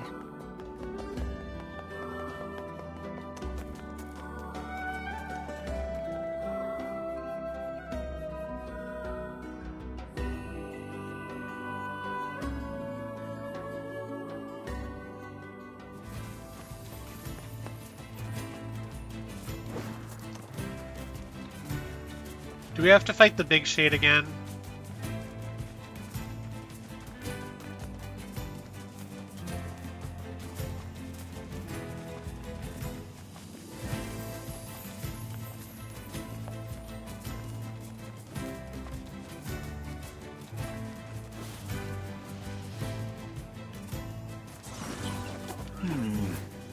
Speaker 1: Do we have to fight the big shade again?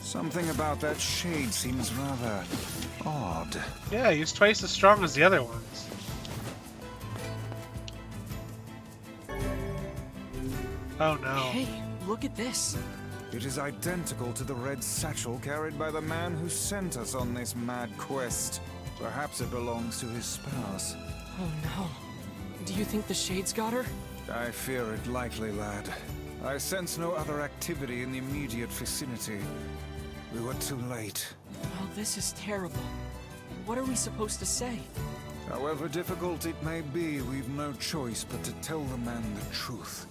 Speaker 4: Something about that shade seems rather odd.
Speaker 1: Yeah, he's twice as strong as the other ones. Oh no.
Speaker 2: Hey, look at this.
Speaker 4: It is identical to the red satchel carried by the man who sent us on this mad quest. Perhaps it belongs to his spouse.
Speaker 2: Oh no. Do you think the shades got her?
Speaker 4: I fear it likely, lad. I sense no other activity in the immediate vicinity. We were too late.
Speaker 2: Oh, this is terrible. What are we supposed to say?
Speaker 4: However difficult it may be, we've no choice but to tell the man the truth.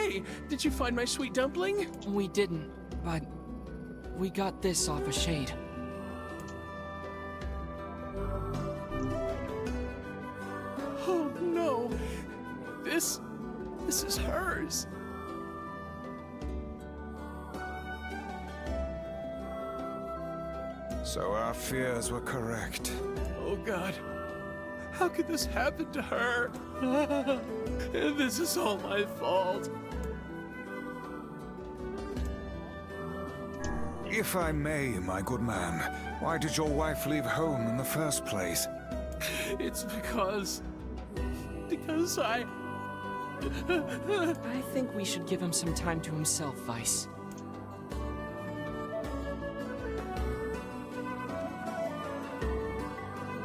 Speaker 12: Hey, did you find my sweet dumpling?
Speaker 2: We didn't, but we got this off a shade.
Speaker 12: Oh no, this is hers.
Speaker 4: So our fears were correct.
Speaker 12: Oh God, how could this happen to her? This is all my fault.
Speaker 4: If I may, my good man, why did your wife leave home in the first place?
Speaker 12: It's because I...
Speaker 2: I think we should give him some time to himself, Vice.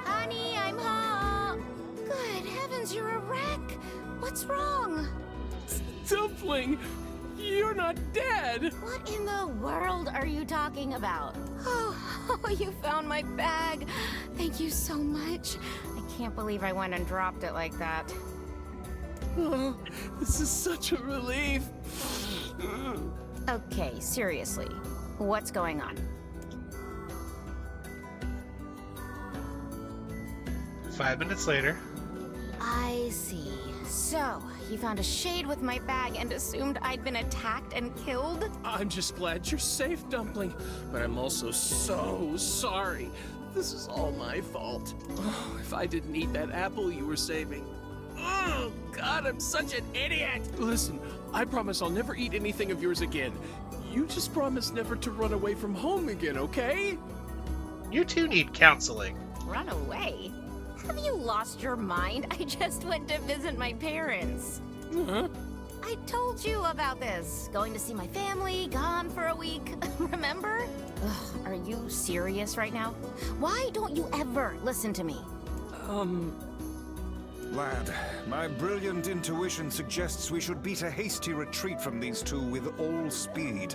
Speaker 6: Honey, I'm home. Good heavens, you're a wreck. What's wrong?
Speaker 12: Dumpling, you're not dead.
Speaker 6: What in the world are you talking about? Oh, you found my bag. Thank you so much. I can't believe I went and dropped it like that.
Speaker 12: Oh, this is such a relief.
Speaker 6: Okay, seriously. What's going on?
Speaker 1: 5 minutes later.
Speaker 6: I see. So, you found a shade with my bag and assumed I'd been attacked and killed?
Speaker 12: I'm just glad you're safe, Dumpling, but I'm also so sorry. This is all my fault. Oh, if I didn't eat that apple you were saving. Oh, God, I'm such an idiot! Listen, I promise I'll never eat anything of yours again. You just promise never to run away from home again, okay?
Speaker 1: You two need counseling.
Speaker 6: Run away? Have you lost your mind? I just went to visit my parents.
Speaker 12: Uh-huh.
Speaker 6: I told you about this. Going to see my family, gone for a week. Remember? Ugh, are you serious right now? Why don't you ever listen to me?
Speaker 4: Lad, my brilliant intuition suggests we should beat a hasty retreat from these two with all speed.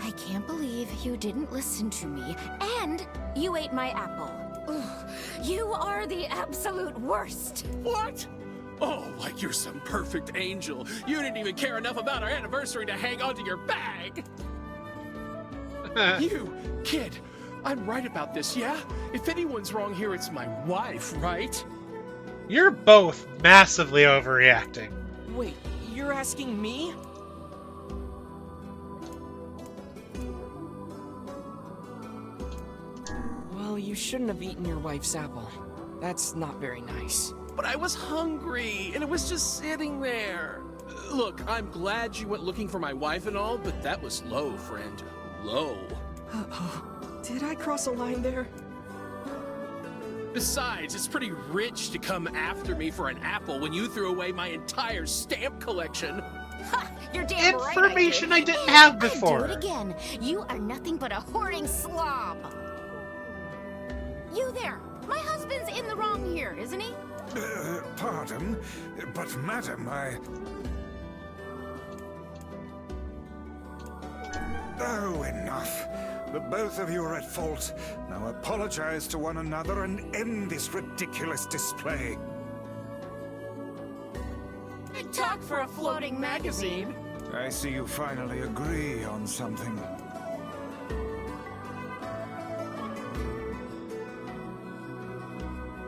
Speaker 6: I can't believe you didn't listen to me, and you ate my apple. Ugh, you are the absolute worst.
Speaker 12: What? Oh, like you're some perfect angel. You didn't even care enough about our anniversary to hang onto your bag. You, kid, I'm right about this, yeah? If anyone's wrong here, it's my wife, right?
Speaker 1: You're both massively overreacting.
Speaker 2: Wait, you're asking me? Well, you shouldn't have eaten your wife's apple. That's not very nice.
Speaker 12: But I was hungry, and it was just sitting there. Look, I'm glad you went looking for my wife and all, but that was low, friend. Low.
Speaker 2: Uh-oh. Did I cross a line there?
Speaker 12: Besides, it's pretty rich to come after me for an apple when you threw away my entire stamp collection.
Speaker 6: Ha! You're damn
Speaker 1: Information
Speaker 6: right
Speaker 1: I didn't have before.
Speaker 6: I'd do it again. You are nothing but a hoarding slob. You there. My husband's in the wrong here, isn't he?
Speaker 4: Pardon, but madam, Oh, enough. The both of you are at fault. Now apologize to one another and end this ridiculous display.
Speaker 6: Talk for a floating magazine.
Speaker 4: I see you finally agree on something.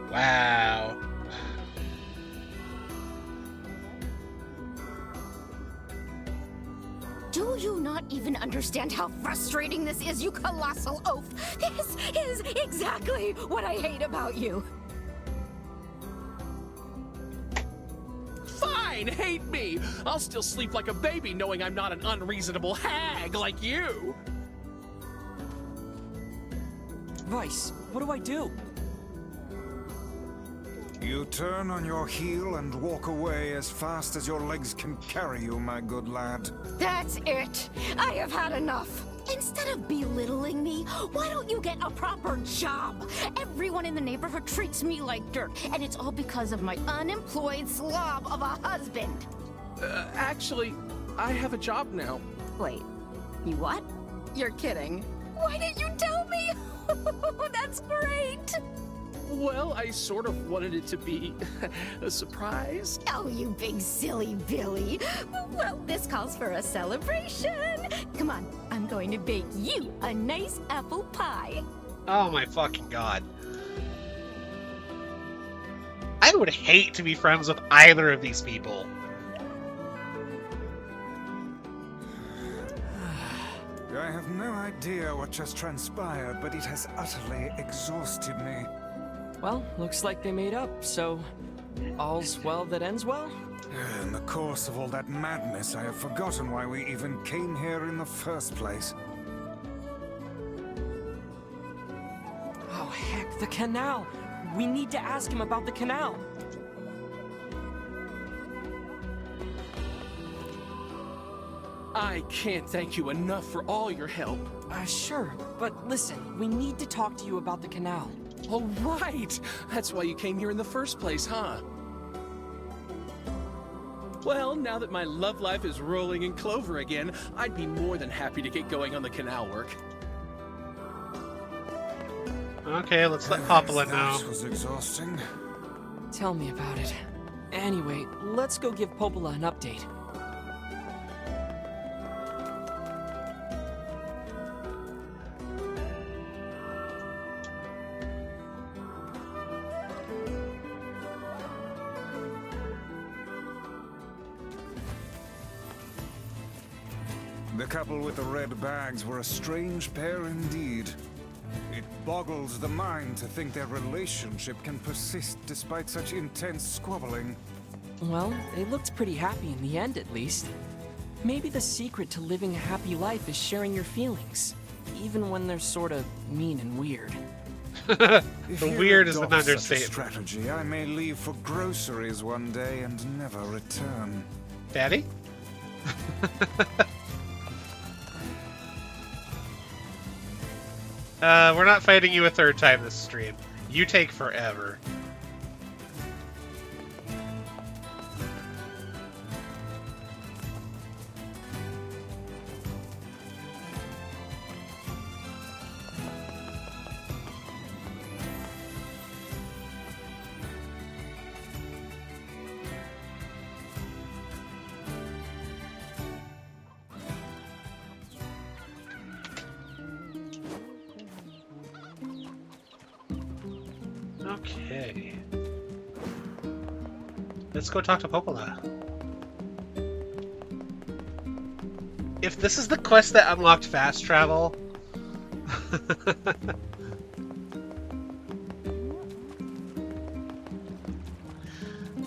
Speaker 1: Wow.
Speaker 6: Do you not even understand how frustrating this is, you colossal oaf? This is exactly what I hate about you.
Speaker 12: Fine, hate me. I'll still sleep like a baby knowing I'm not an unreasonable hag like you.
Speaker 2: Vice, what do I do?
Speaker 4: You turn on your heel and walk away as fast as your legs can carry you, my good lad.
Speaker 6: That's it. I have had enough. Instead of belittling me, why don't you get a proper job? Everyone in the neighborhood treats me like dirt, and it's all because of my unemployed slob of a husband.
Speaker 12: Actually, I have a job now.
Speaker 6: Wait, you what? You're kidding. Why didn't you tell me? That's great.
Speaker 12: Well, I sort of wanted it to be a surprise.
Speaker 7: Oh, you big silly Billy. Well, this calls for a celebration. Come on, I'm going to bake you a nice apple pie.
Speaker 1: Oh my fucking god. I would hate to be friends with either of these people.
Speaker 4: I have no idea what just transpired, but it has utterly exhausted me.
Speaker 2: Well, looks like they made up, so all's well that ends well?
Speaker 4: In the course of all that madness, I have forgotten why we even came here in the first place.
Speaker 2: Oh, heck, the canal! We need to ask him about the canal!
Speaker 12: I can't thank you enough for all your help.
Speaker 2: Sure, but listen, we need to talk to you about the canal.
Speaker 12: Oh, right! That's why you came here in the first place, huh? Well, now that my love life is rolling in clover again, I'd be more than happy to get going on the canal work.
Speaker 1: Okay, let's let Popola know.
Speaker 4: That was exhausting.
Speaker 2: Tell me about it. Anyway, let's go give Popola an update.
Speaker 4: The couple with the red bags were a strange pair indeed. It boggles the mind to think their relationship can persist despite such intense squabbling.
Speaker 2: Well, they looked pretty happy in the end, at least. Maybe the secret to living a happy life is sharing your feelings, even when they're sort of mean and weird.
Speaker 1: The weird is an
Speaker 4: adopt such a
Speaker 1: understatement.
Speaker 4: strategy, I may leave for groceries one day and never return.
Speaker 1: Daddy? We're not fighting you a third time this stream. You take forever. Okay. Let's go talk to Popola. If this is the quest that unlocked fast travel...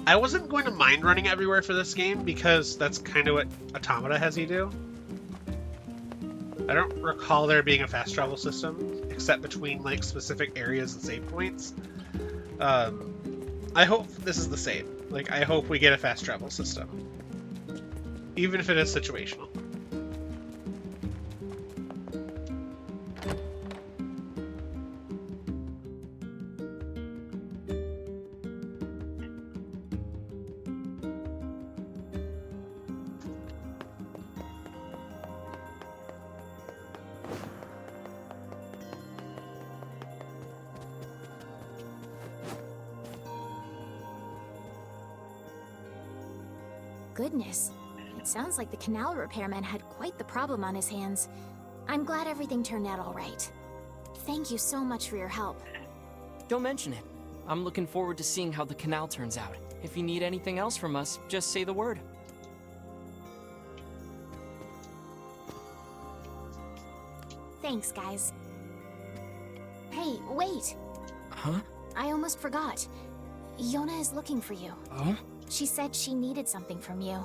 Speaker 1: I wasn't going to mind running everywhere for this game because that's kind of what Automata has you do. I don't recall there being a fast travel system, except between like specific areas and save points. I hope this is the same. Like, I hope we get a fast travel system. Even if it is situational.
Speaker 6: Goodness, it sounds like the canal repairman had quite the problem on his hands. I'm glad everything turned out all right. Thank you so much for your help.
Speaker 2: Don't mention it. I'm looking forward to seeing how the canal turns out. If you need anything else from us, just say the word.
Speaker 6: Thanks, guys. Hey, wait!
Speaker 2: Huh?
Speaker 6: I almost forgot. Yona is looking for you.
Speaker 2: Oh?
Speaker 6: She said she needed something from you.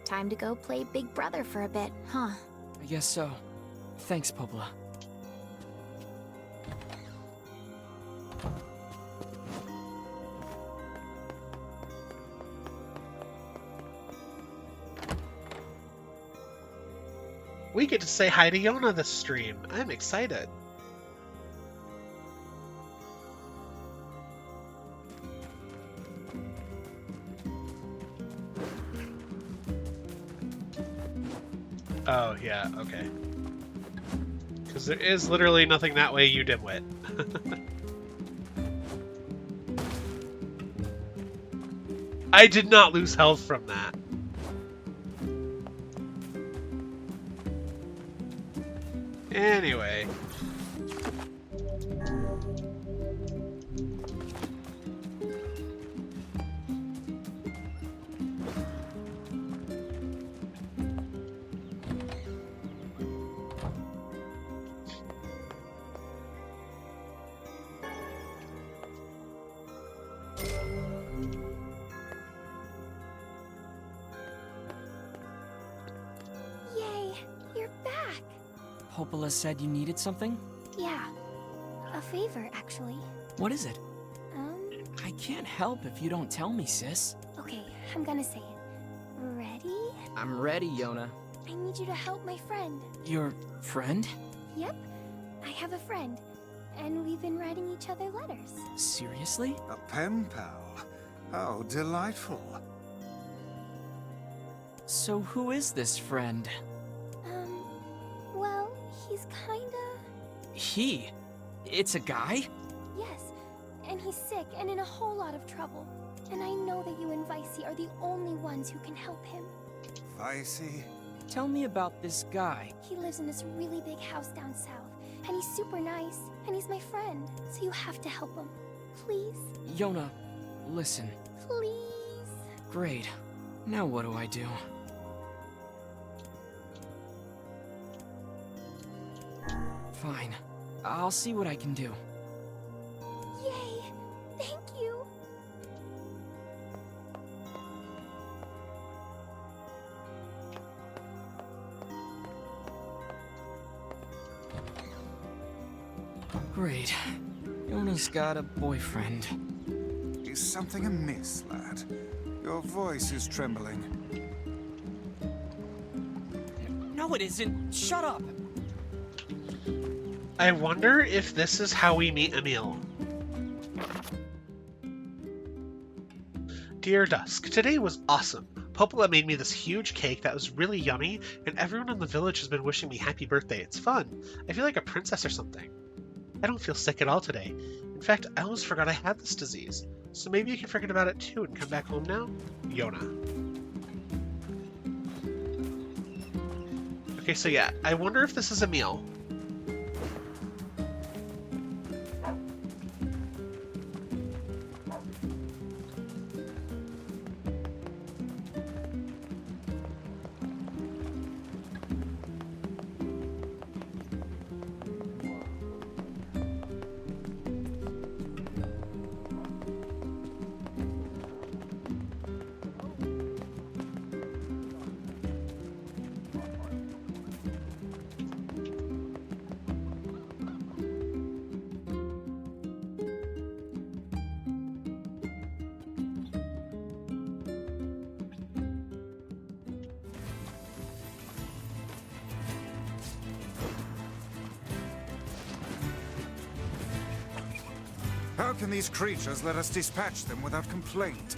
Speaker 6: Time to go play Big Brother for a bit, huh?
Speaker 2: I guess so. Thanks, Popola.
Speaker 1: We get to say hi to Yona this stream. I'm excited. Oh, yeah, okay. Because there is literally nothing that way, you dimwit. I did not lose health from that. Anyway.
Speaker 6: Yay, you're back.
Speaker 2: Popola said you needed something?
Speaker 6: Yeah, a favor, actually.
Speaker 2: What is it?
Speaker 6: Um,
Speaker 2: I can't help if you don't tell me, sis.
Speaker 6: okay, I'm gonna say it. Ready?
Speaker 2: I'm ready, Yona.
Speaker 6: I need you to help my friend.
Speaker 2: Your friend?
Speaker 6: Yep, I have a friend, and we've been writing each other letters.
Speaker 2: Seriously?
Speaker 4: A pen pal. How delightful.
Speaker 2: So who is this friend?
Speaker 6: Well, he's kinda...
Speaker 2: He? It's a guy?
Speaker 6: Yes, and he's sick and in a whole lot of trouble. And I know that you and Vicey are the only ones who can help him.
Speaker 4: Vicey?
Speaker 2: Tell me about this guy.
Speaker 6: He lives in this really big house down south, and he's super nice, and he's my friend, so you have to help him. Please?
Speaker 2: Yona, listen.
Speaker 6: Please?
Speaker 2: Great. Now what do I do? Fine. I'll see what I can do.
Speaker 6: Yay! Thank you!
Speaker 2: Great. Yona's got a boyfriend.
Speaker 4: Is something amiss, lad? Your voice is trembling.
Speaker 2: No, it isn't. Shut up.
Speaker 1: I wonder if this is how we meet Emil. Dear Dusk, today was awesome. Popola made me this huge cake that was really yummy, and everyone in the village has been wishing me happy birthday. It's fun. I feel like a princess or something. I don't feel sick at all today. In fact, I almost forgot I had this disease. So maybe you can forget about it too and come back home now? Yona. Okay, so yeah, I wonder if this is Emil.
Speaker 4: How can these creatures let us dispatch them without complaint?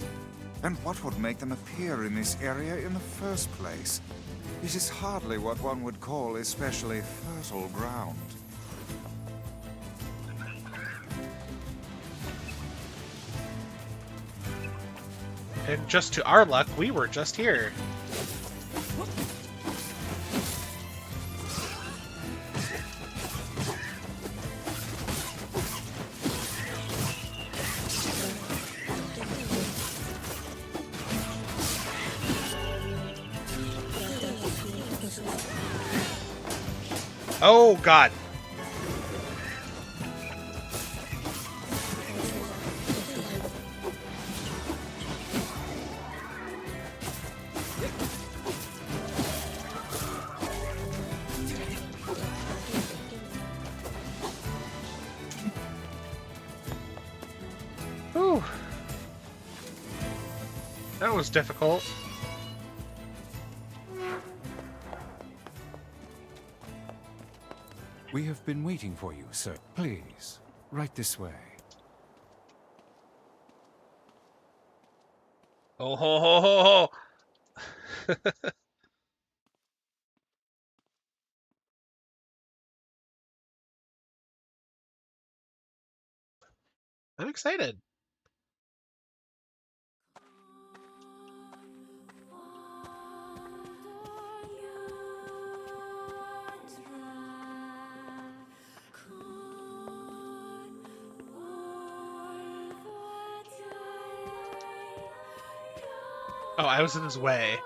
Speaker 4: And what would make them appear in this area in the first place? It is hardly what one would call especially fertile ground.
Speaker 1: And just to our luck, we were just here. Oh, God. Whew. That was difficult.
Speaker 5: We have been waiting for you, sir. Please, right this way.
Speaker 1: Oh ho ho ho ho! I'm excited. Oh, I was in his way.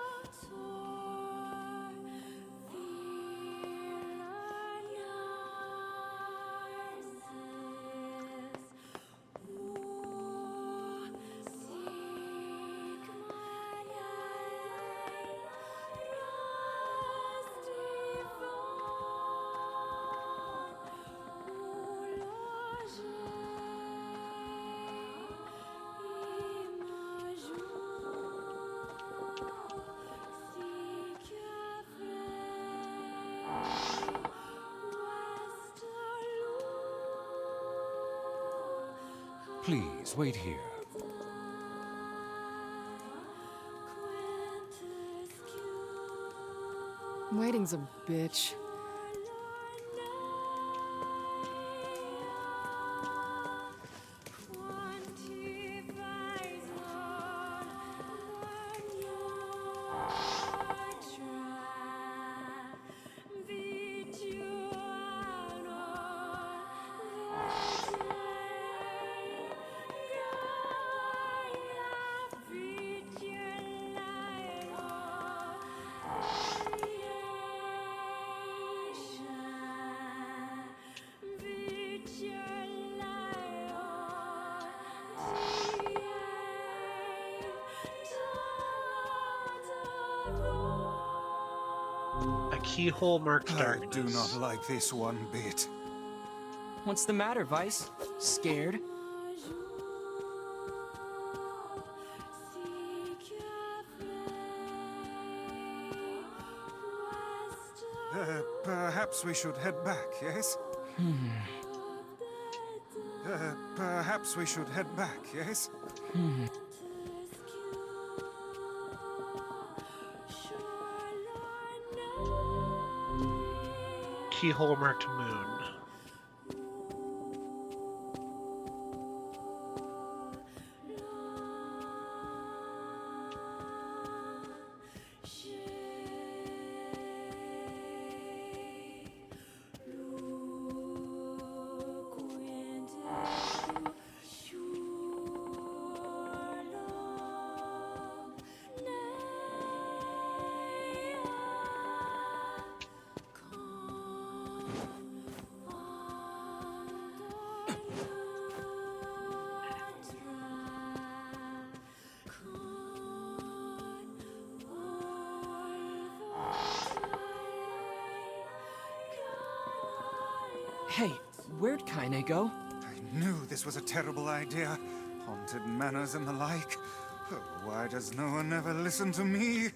Speaker 4: Please, wait here.
Speaker 9: Waiting's a bitch.
Speaker 1: A keyhole marked darkness.
Speaker 4: I do not like this one bit.
Speaker 2: What's the matter, Vice? Scared?
Speaker 4: Perhaps we should head back, yes? Perhaps we should head back, yes?
Speaker 1: Keyhole marked moon.
Speaker 2: Hey, where'd Kaine go?
Speaker 4: I knew this was a terrible idea. Haunted manors and the like. Oh, why does no one ever listen to me?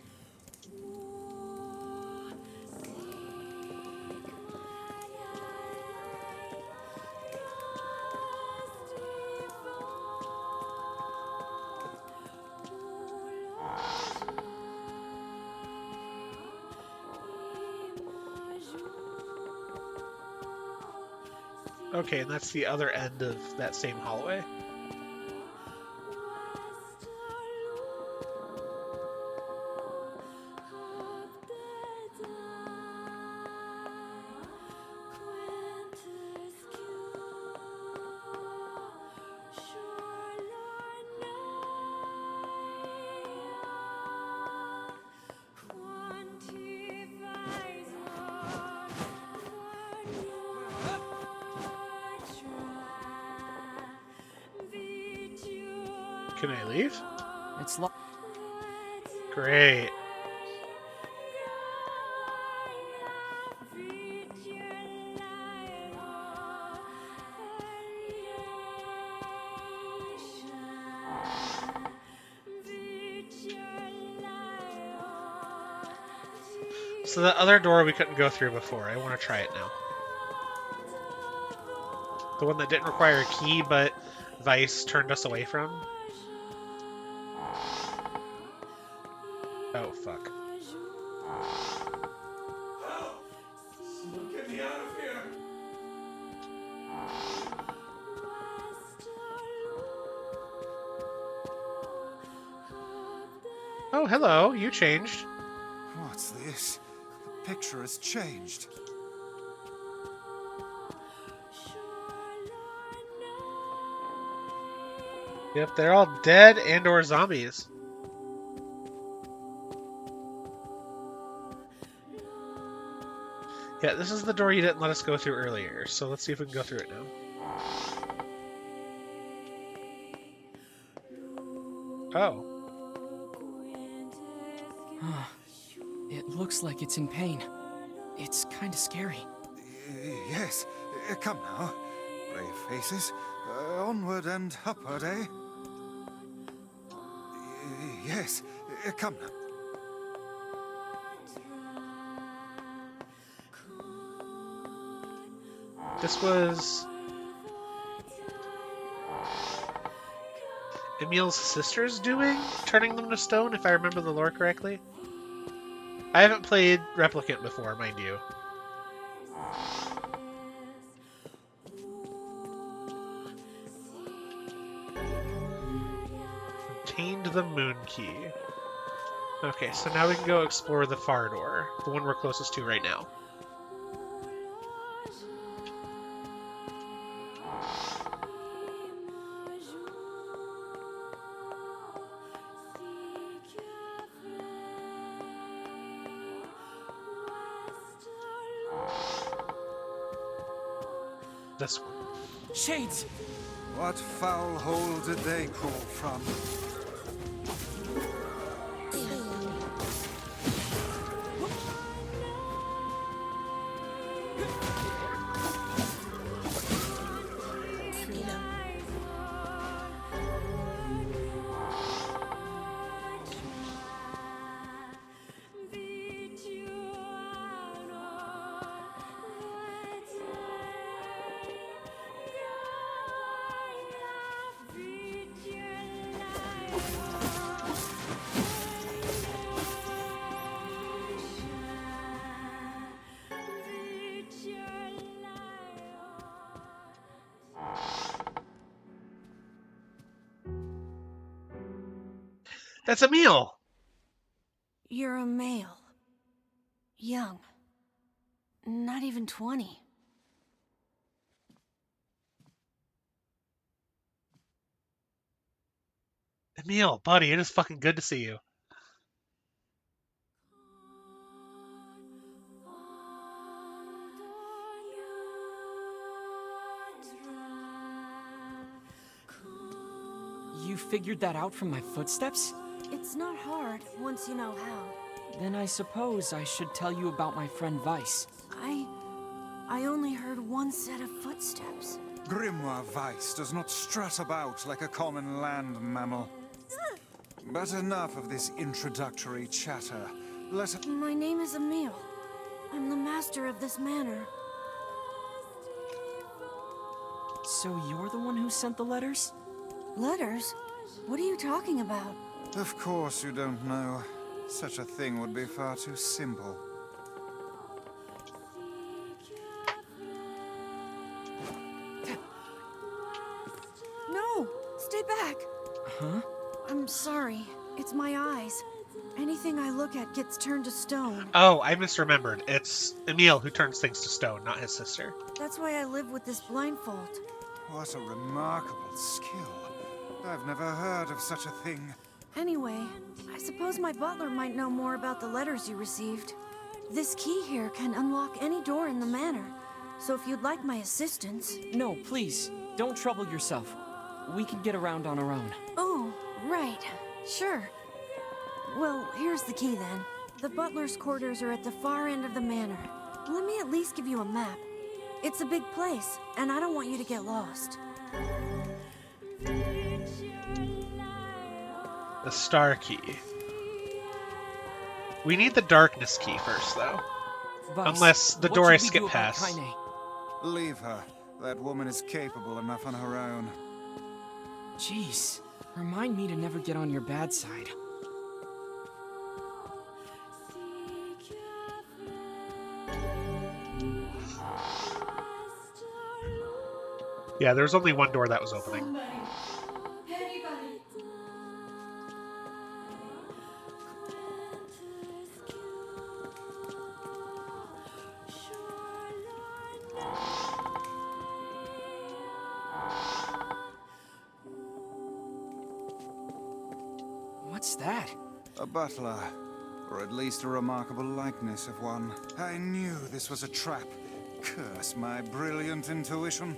Speaker 1: Okay, and that's the other end of that same hallway. Can I leave?
Speaker 2: It's locked.
Speaker 1: Great. So the other door we couldn't go through before. I want to try it now. The one that didn't require a key, but Vice turned us away from. Oh, fuck.
Speaker 5: Get me out of here!
Speaker 1: Oh, hello. You changed.
Speaker 4: What's this? The picture has changed.
Speaker 1: Yep, they're all dead and or zombies. Yeah, this is the door you didn't let us go through earlier, so let's see if we can go through it now. Oh.
Speaker 2: It looks like it's in pain. It's kind of scary.
Speaker 4: Yes, come now. Brave faces. Onward and upward, eh? Yes, come now.
Speaker 1: This was Emil's sister's doing? Turning them to stone, if I remember the lore correctly? I haven't played Replicant before, mind you. Obtained the moon key. Okay, so now we can go explore the far door, the one we're closest to right now. This one.
Speaker 11: Shades!
Speaker 4: What foul hole did they crawl from?
Speaker 1: That's Emil!
Speaker 7: You're a male. Young. Not even 20.
Speaker 1: Emil, buddy, it is fucking good to see you.
Speaker 2: You figured that out from my footsteps?
Speaker 7: It's not hard once you know how.
Speaker 2: Then I suppose I should tell you about my friend Vice.
Speaker 7: I only heard one set of footsteps.
Speaker 4: Grimoire Weiss does not strut about like a common land mammal. But enough of this introductory chatter.
Speaker 7: My name is Emil. I'm the master of this manor.
Speaker 2: So you're the one who sent the letters?
Speaker 7: Letters? What are you talking about?
Speaker 4: Of course you don't know. Such a thing would be far too simple.
Speaker 7: No! Stay back!
Speaker 2: Huh?
Speaker 7: I'm sorry. It's my eyes. Anything I look at gets turned to stone.
Speaker 1: Oh, I misremembered. It's Emil who turns things to stone, not his sister.
Speaker 7: That's why I live with this blindfold.
Speaker 4: What a remarkable skill. I've never heard of such a thing.
Speaker 7: Anyway, I suppose my butler might know more about the letters you received. This key here can unlock any door in the manor, so if you'd like my assistance...
Speaker 2: No, please, don't trouble yourself. We can get around on our own.
Speaker 7: Oh, right. Sure. Well, here's the key then. The butler's quarters are at the far end of the manor. Let me at least give you a map. It's a big place, and I don't want you to get lost.
Speaker 1: The star key. We need the darkness key first, though.
Speaker 2: Vice,
Speaker 1: Unless the door I skip past.
Speaker 4: Leave her. That woman is capable enough on her own.
Speaker 2: Jeez, remind me to never get on your bad side.
Speaker 1: Yeah, there was only one door that was opening.
Speaker 2: What's that?
Speaker 4: A butler. or at least a remarkable likeness of one. I knew this was a trap. Curse my brilliant intuition.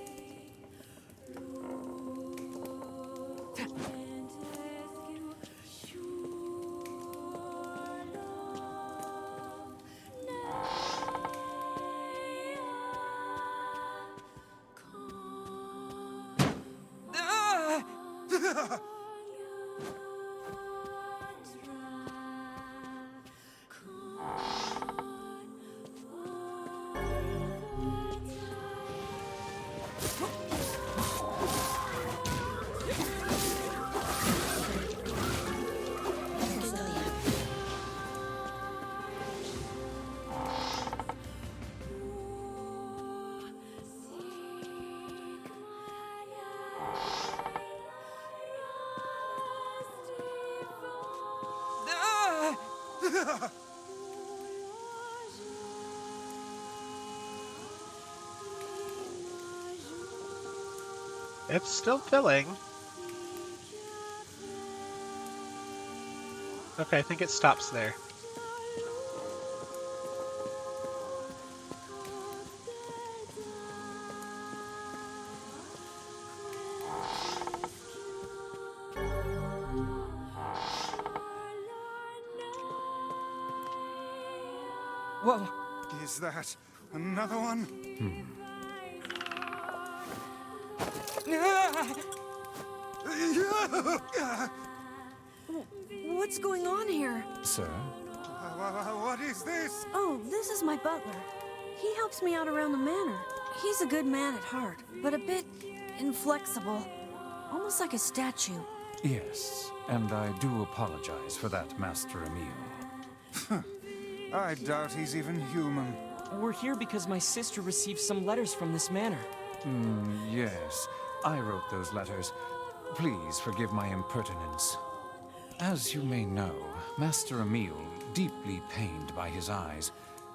Speaker 1: It's still filling. Okay, I think it stops there.
Speaker 2: Whoa!
Speaker 4: Is that another one?
Speaker 7: What's going on here?
Speaker 3: Sir?
Speaker 4: What is this?
Speaker 7: Oh, this is my butler. He helps me out around the manor. He's a good man at heart, but a bit inflexible. Almost like a statue.
Speaker 5: Yes, and I do apologize for that, Master Emil.
Speaker 4: I doubt he's even human.
Speaker 2: We're here because my sister received some letters from this manor.
Speaker 5: Yes, I wrote those letters. Please forgive my impertinence. As you may know, Master Emil, deeply pained by his eyes,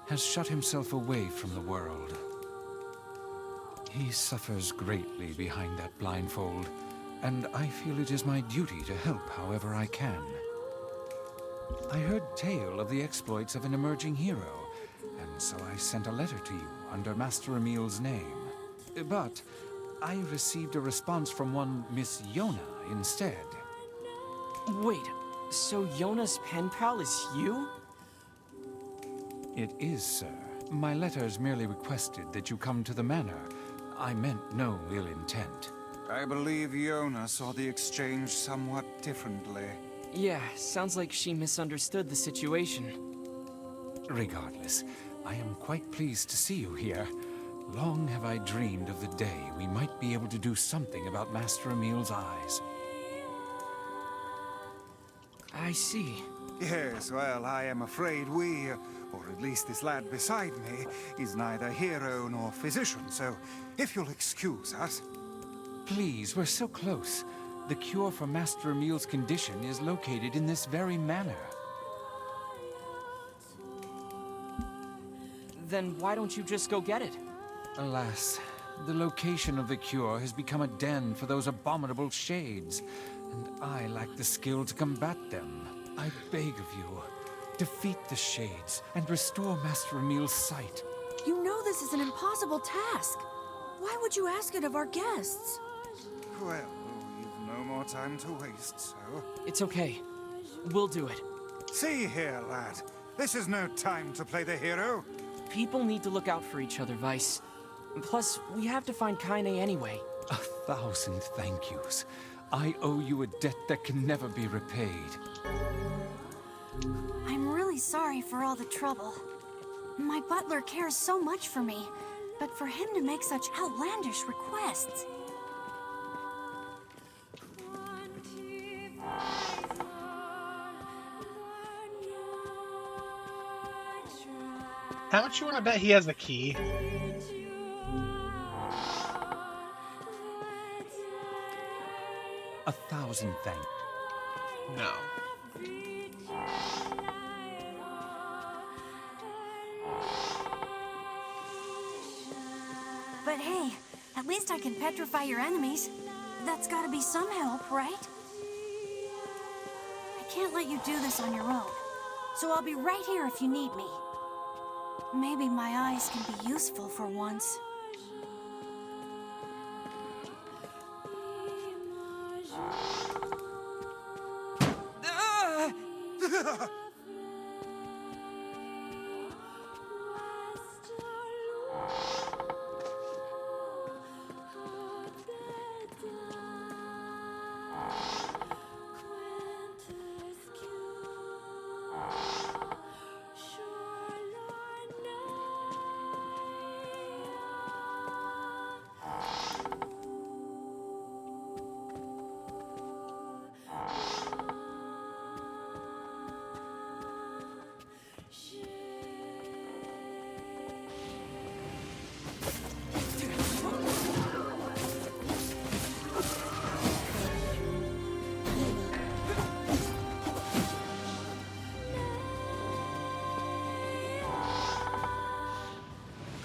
Speaker 5: has shut himself away from the world. He suffers greatly behind that blindfold, and I feel it is my duty to help however I can. I heard tale of the exploits of an emerging hero, and so I sent a letter to you under Master Emil's name. But I received a response from one Miss Yona instead.
Speaker 2: Wait, so Yona's pen pal is you?
Speaker 5: It is, sir. My letters merely requested that you come to the manor. I meant no ill intent.
Speaker 4: I believe Yona saw the exchange somewhat differently.
Speaker 2: Yeah, sounds like she misunderstood the situation.
Speaker 5: Regardless, I am quite pleased to see you here. Long have I dreamed of the day we might be able to do something about Master Emil's eyes.
Speaker 2: I see.
Speaker 4: Yes, well, I am afraid we, or at least this lad beside me, is neither hero nor physician, so if you'll excuse us...
Speaker 5: Please, we're so close. The cure for Master Emil's condition is located in this very manor.
Speaker 2: Then why don't you just go get it?
Speaker 5: Alas, the location of the cure has become a den for those abominable shades, and I lack the skill to combat them. I beg of you, defeat the shades and restore Master Emil's sight.
Speaker 7: You know this is an impossible task. Why would you ask it of our guests?
Speaker 4: Well, we've no more time to waste, so...
Speaker 2: It's okay. We'll do it.
Speaker 4: See here, lad. This is no time to play the hero.
Speaker 2: People need to look out for each other, Vice. Plus, we have to find Kaine anyway.
Speaker 5: 1,000 thank yous. I owe you a debt that can never be repaid.
Speaker 7: I'm really sorry for all the trouble. My butler cares so much for me, but for him to make such outlandish requests...
Speaker 1: How much you want to bet he has the key?
Speaker 5: $1,000 thanks.
Speaker 1: No.
Speaker 7: But hey, at least I can petrify your enemies. That's gotta be some help, right? I can't let you do this on your own. so I'll be right here if you need me. Maybe my eyes can be useful for once.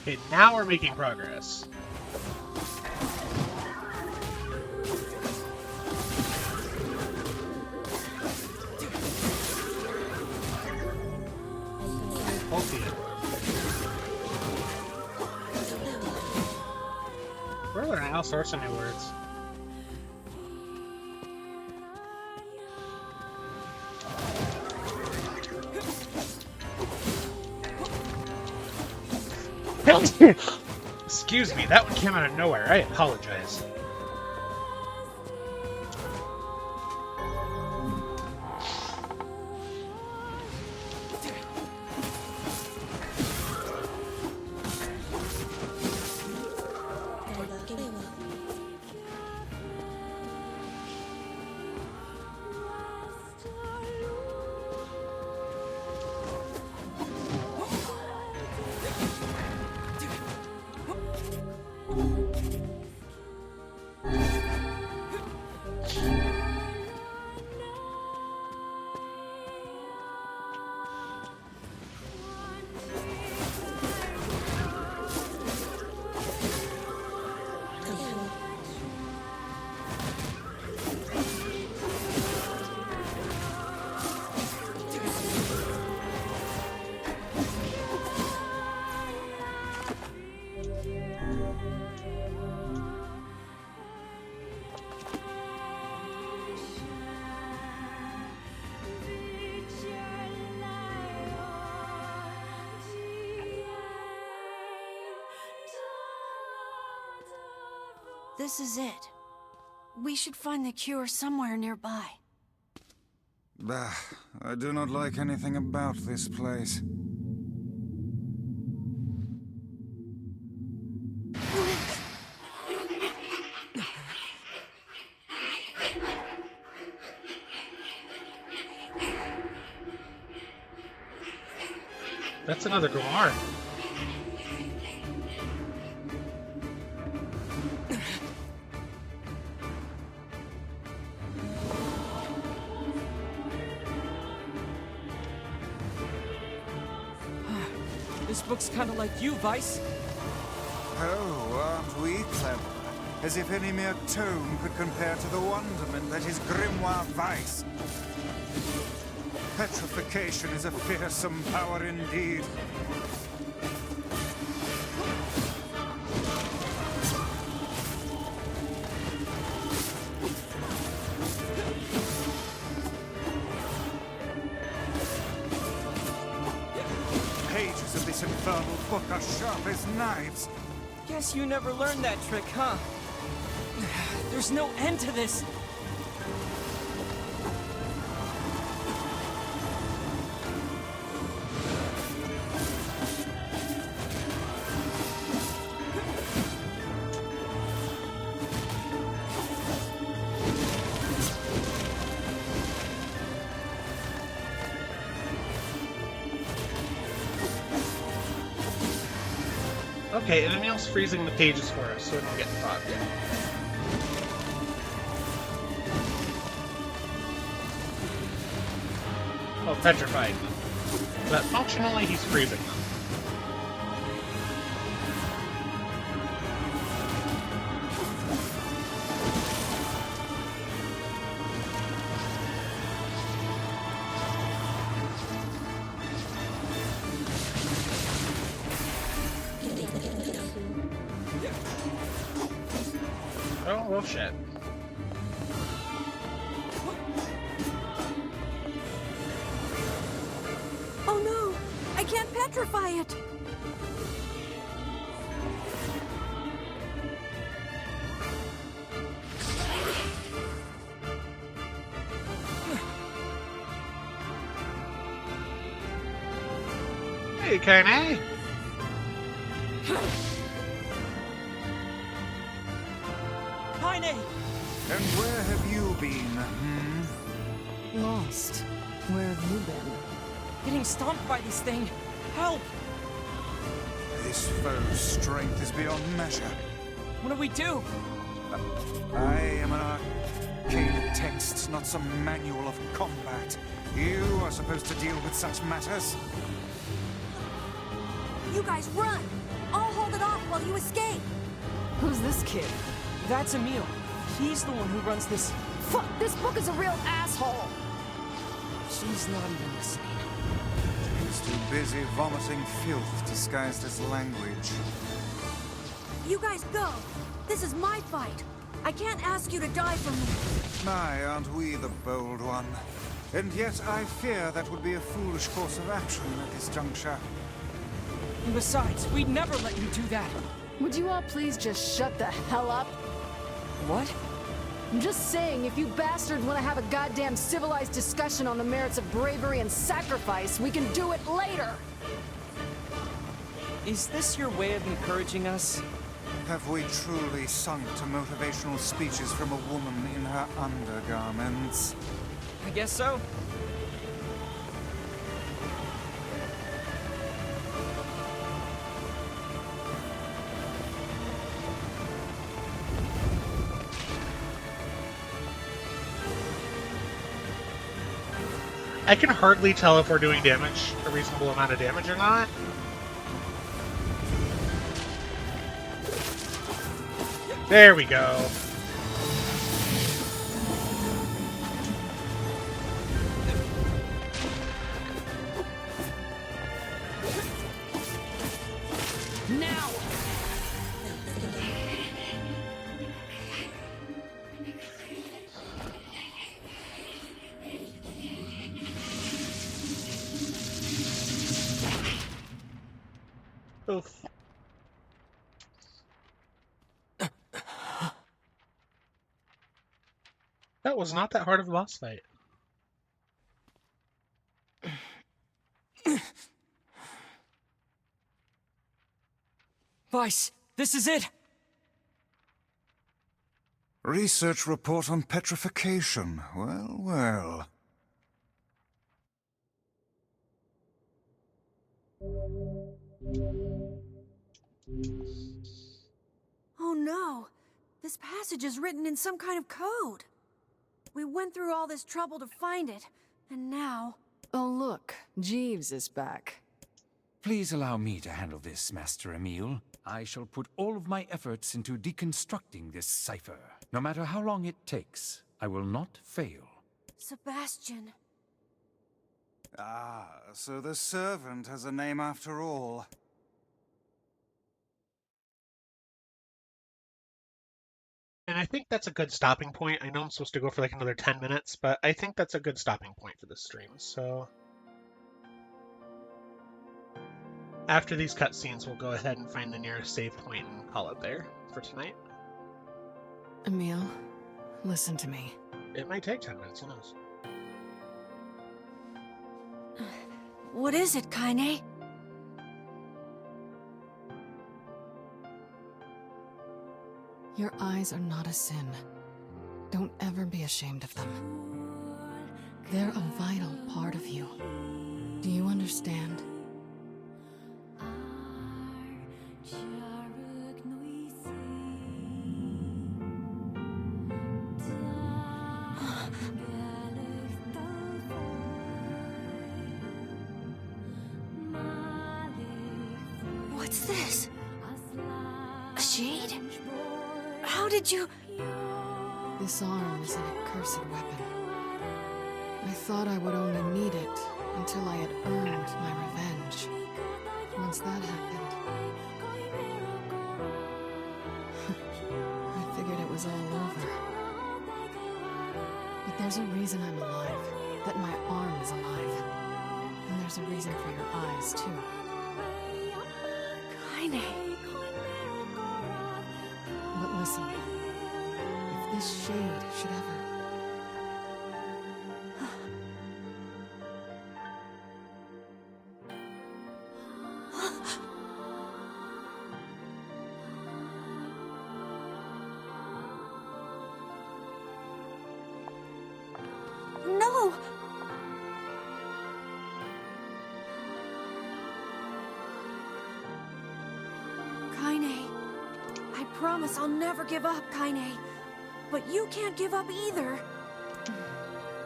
Speaker 1: Okay, now we're making progress. We're learning all sorts of new words. Excuse me, that one came out of nowhere. I apologize.
Speaker 7: This is it. We should find the cure somewhere nearby.
Speaker 4: Bah, I do not like anything about this place.
Speaker 1: That's another grimoire.
Speaker 2: This book's kind of like you, Vice.
Speaker 4: Oh, aren't we clever? As if any mere tome could compare to the wonderment that is Grimoire Vice. Petrification is a fearsome power indeed. Pages of this infernal book are sharp as knives.
Speaker 2: Guess you never learned that trick, huh? There's no end to this.
Speaker 1: Okay, and Emil's freezing the pages for us so we don't get fogged. Oh, petrified them. But functionally, he's freezing them. Oh, well, shit.
Speaker 7: Oh no! I can't petrify it!
Speaker 1: Hey, Kaine!
Speaker 11: Kaine!
Speaker 4: And where have you been,
Speaker 2: Lost. Where have you been?
Speaker 11: Getting stomped by this thing. Help!
Speaker 4: This foe's strength is beyond measure.
Speaker 11: What do we do?
Speaker 4: I am an arcane text, not some manual of combat. You are supposed to deal with such matters.
Speaker 7: You guys run! I'll hold it off while you escape!
Speaker 9: Who's this kid?
Speaker 11: That's Emil. He's the one who runs this...
Speaker 9: Fuck, this book is a real asshole!
Speaker 11: She's not even listening.
Speaker 4: He's too busy vomiting filth disguised as language.
Speaker 7: You guys go! This is my fight! I can't ask you to die for me!
Speaker 4: My, aren't we the bold one? And yet I fear that would be a foolish course of action at this juncture.
Speaker 11: And besides, we'd never let you do that.
Speaker 9: Would you all please just shut the hell up?
Speaker 11: What?
Speaker 9: I'm just saying, if you bastards want to have a goddamn civilized discussion on the merits of bravery and sacrifice, we can do it later!
Speaker 11: Is this your way of encouraging us?
Speaker 4: Have we truly sunk to motivational speeches from a woman in her undergarments?
Speaker 11: I guess so.
Speaker 1: I can hardly tell if we're doing damage, a reasonable amount of damage or not. There we go.
Speaker 9: Now!
Speaker 1: Oof. That was not that hard of a boss fight.
Speaker 11: Vice, this is it!
Speaker 4: Research report on petrification. Well, well.
Speaker 7: Oh no! This passage is written in some kind of code! We went through all this trouble to find it, and now...
Speaker 9: Oh look, Jeeves is back.
Speaker 5: Please allow me to handle this, Master Emil. I shall put all of my efforts into deconstructing this cipher. No matter how long it takes, I will not fail.
Speaker 7: Sebastian...
Speaker 4: Ah, so the servant has a name after all.
Speaker 1: And I think that's a good stopping point. I know I'm supposed to go for like another 10 minutes, but I think that's a good stopping point for this stream, so... After these cutscenes, we'll go ahead and find the nearest save point and call it there for tonight.
Speaker 2: Emil, listen to me.
Speaker 1: It might take 10 minutes, who knows?
Speaker 7: What is it, Kaine?
Speaker 2: Your eyes are not a sin. Don't ever be ashamed of them. They're a vital part of you. Do you understand?
Speaker 7: What's this? A shade? How did you...
Speaker 2: This arm is an accursed weapon. I thought I would only need it until I had earned my revenge. Once that happened, I figured it was all There's a reason I'm alive, that my arm is alive. And there's a reason for your eyes, too.
Speaker 7: Kaine.
Speaker 2: But listen, if this shade should ever...
Speaker 7: No! Kaine. I promise I'll never give up, Kaine. But you can't give up either.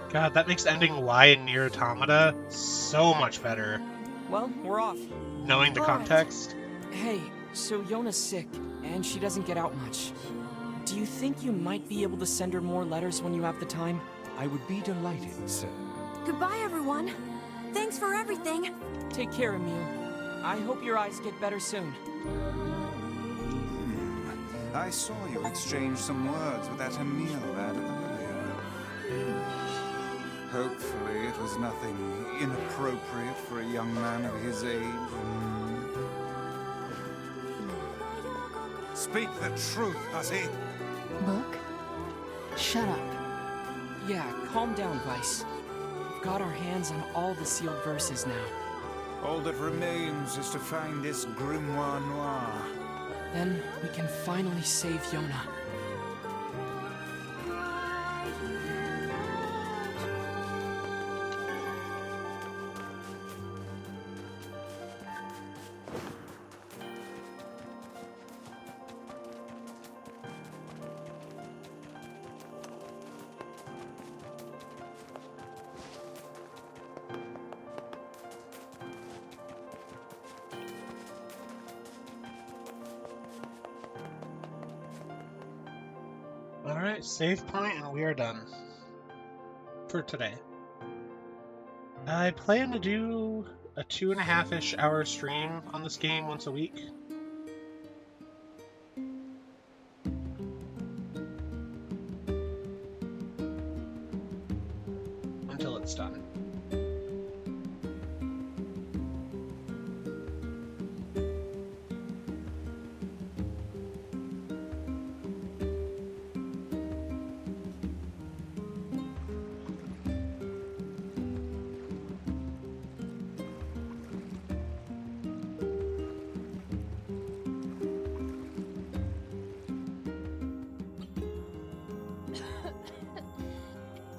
Speaker 1: God, that makes ending Y in NieR Automata so much better.
Speaker 13: Well, we're off.
Speaker 1: Knowing the context.
Speaker 13: Hey, so Yona's sick, and she doesn't get out much. Do you think you might be able to send her more letters when you have the time?
Speaker 5: I would be delighted, sir.
Speaker 7: Goodbye, everyone. Thanks for everything.
Speaker 13: Take care, Emil. I hope your eyes get better soon.
Speaker 4: I saw you exchange some words with that Emil lad earlier. Hopefully it was nothing inappropriate for a young man of his age. Speak the truth, hussy.
Speaker 2: Book? Shut up.
Speaker 13: Yeah, calm down, Weiss. We've got our hands on all the sealed verses now.
Speaker 4: All that remains is to find this grimoire noir.
Speaker 13: Then we can finally save Yona.
Speaker 1: Alright, save point and we are done. For today. I plan to do a 2.5-ish hour stream on this game once a week. Until it's done.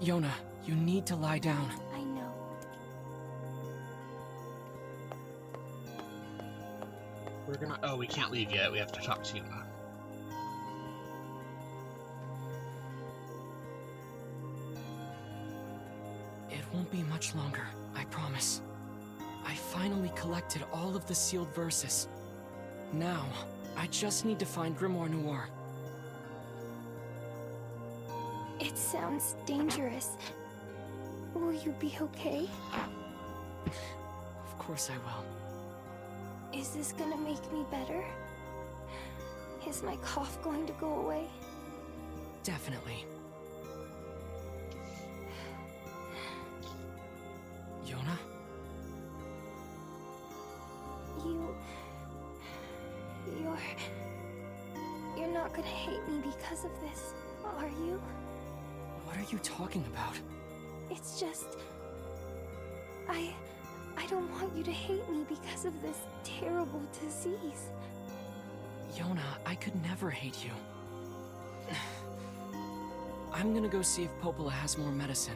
Speaker 13: Yona, you need to lie down.
Speaker 6: I know.
Speaker 1: We're gonna... Oh, we can't leave yet. We have to talk to Yona.
Speaker 13: It won't be much longer, I promise. I finally collected all of the sealed verses. Now, I just need to find Grimoire Noir.
Speaker 6: It sounds dangerous. Will you be okay?
Speaker 13: Of course I will.
Speaker 6: Is this gonna make me better? Is my cough going to go away?
Speaker 13: Definitely. Yona?
Speaker 6: You're not gonna hate me because of this, are you?
Speaker 13: What are you talking about?
Speaker 6: It's just... I don't want you to hate me because of this terrible disease.
Speaker 13: Yona, I could never hate you. I'm gonna go see if Popola has more medicine.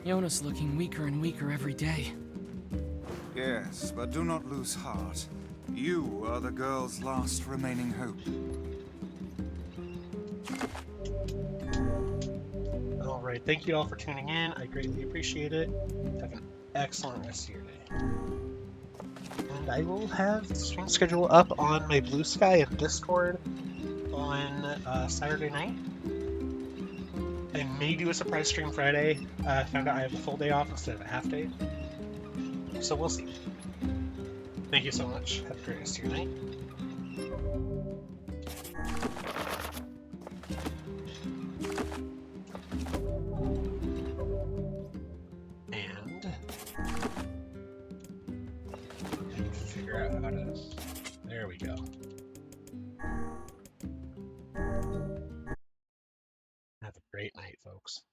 Speaker 13: Yona's looking weaker and weaker every day.
Speaker 4: Yes, but do not lose heart. You are the girl's last remaining hope.
Speaker 1: Alright, thank you all for tuning in. I greatly appreciate it. Have an excellent rest of your day. And I will have the stream schedule up on my Blue Sky and Discord on Saturday night. I may do a surprise stream Friday. I found out I have a full day off instead of a half day. So we'll see. Thank you so much. Have a great rest of your night. And I can figure out how to... There we go. Have a great night, folks.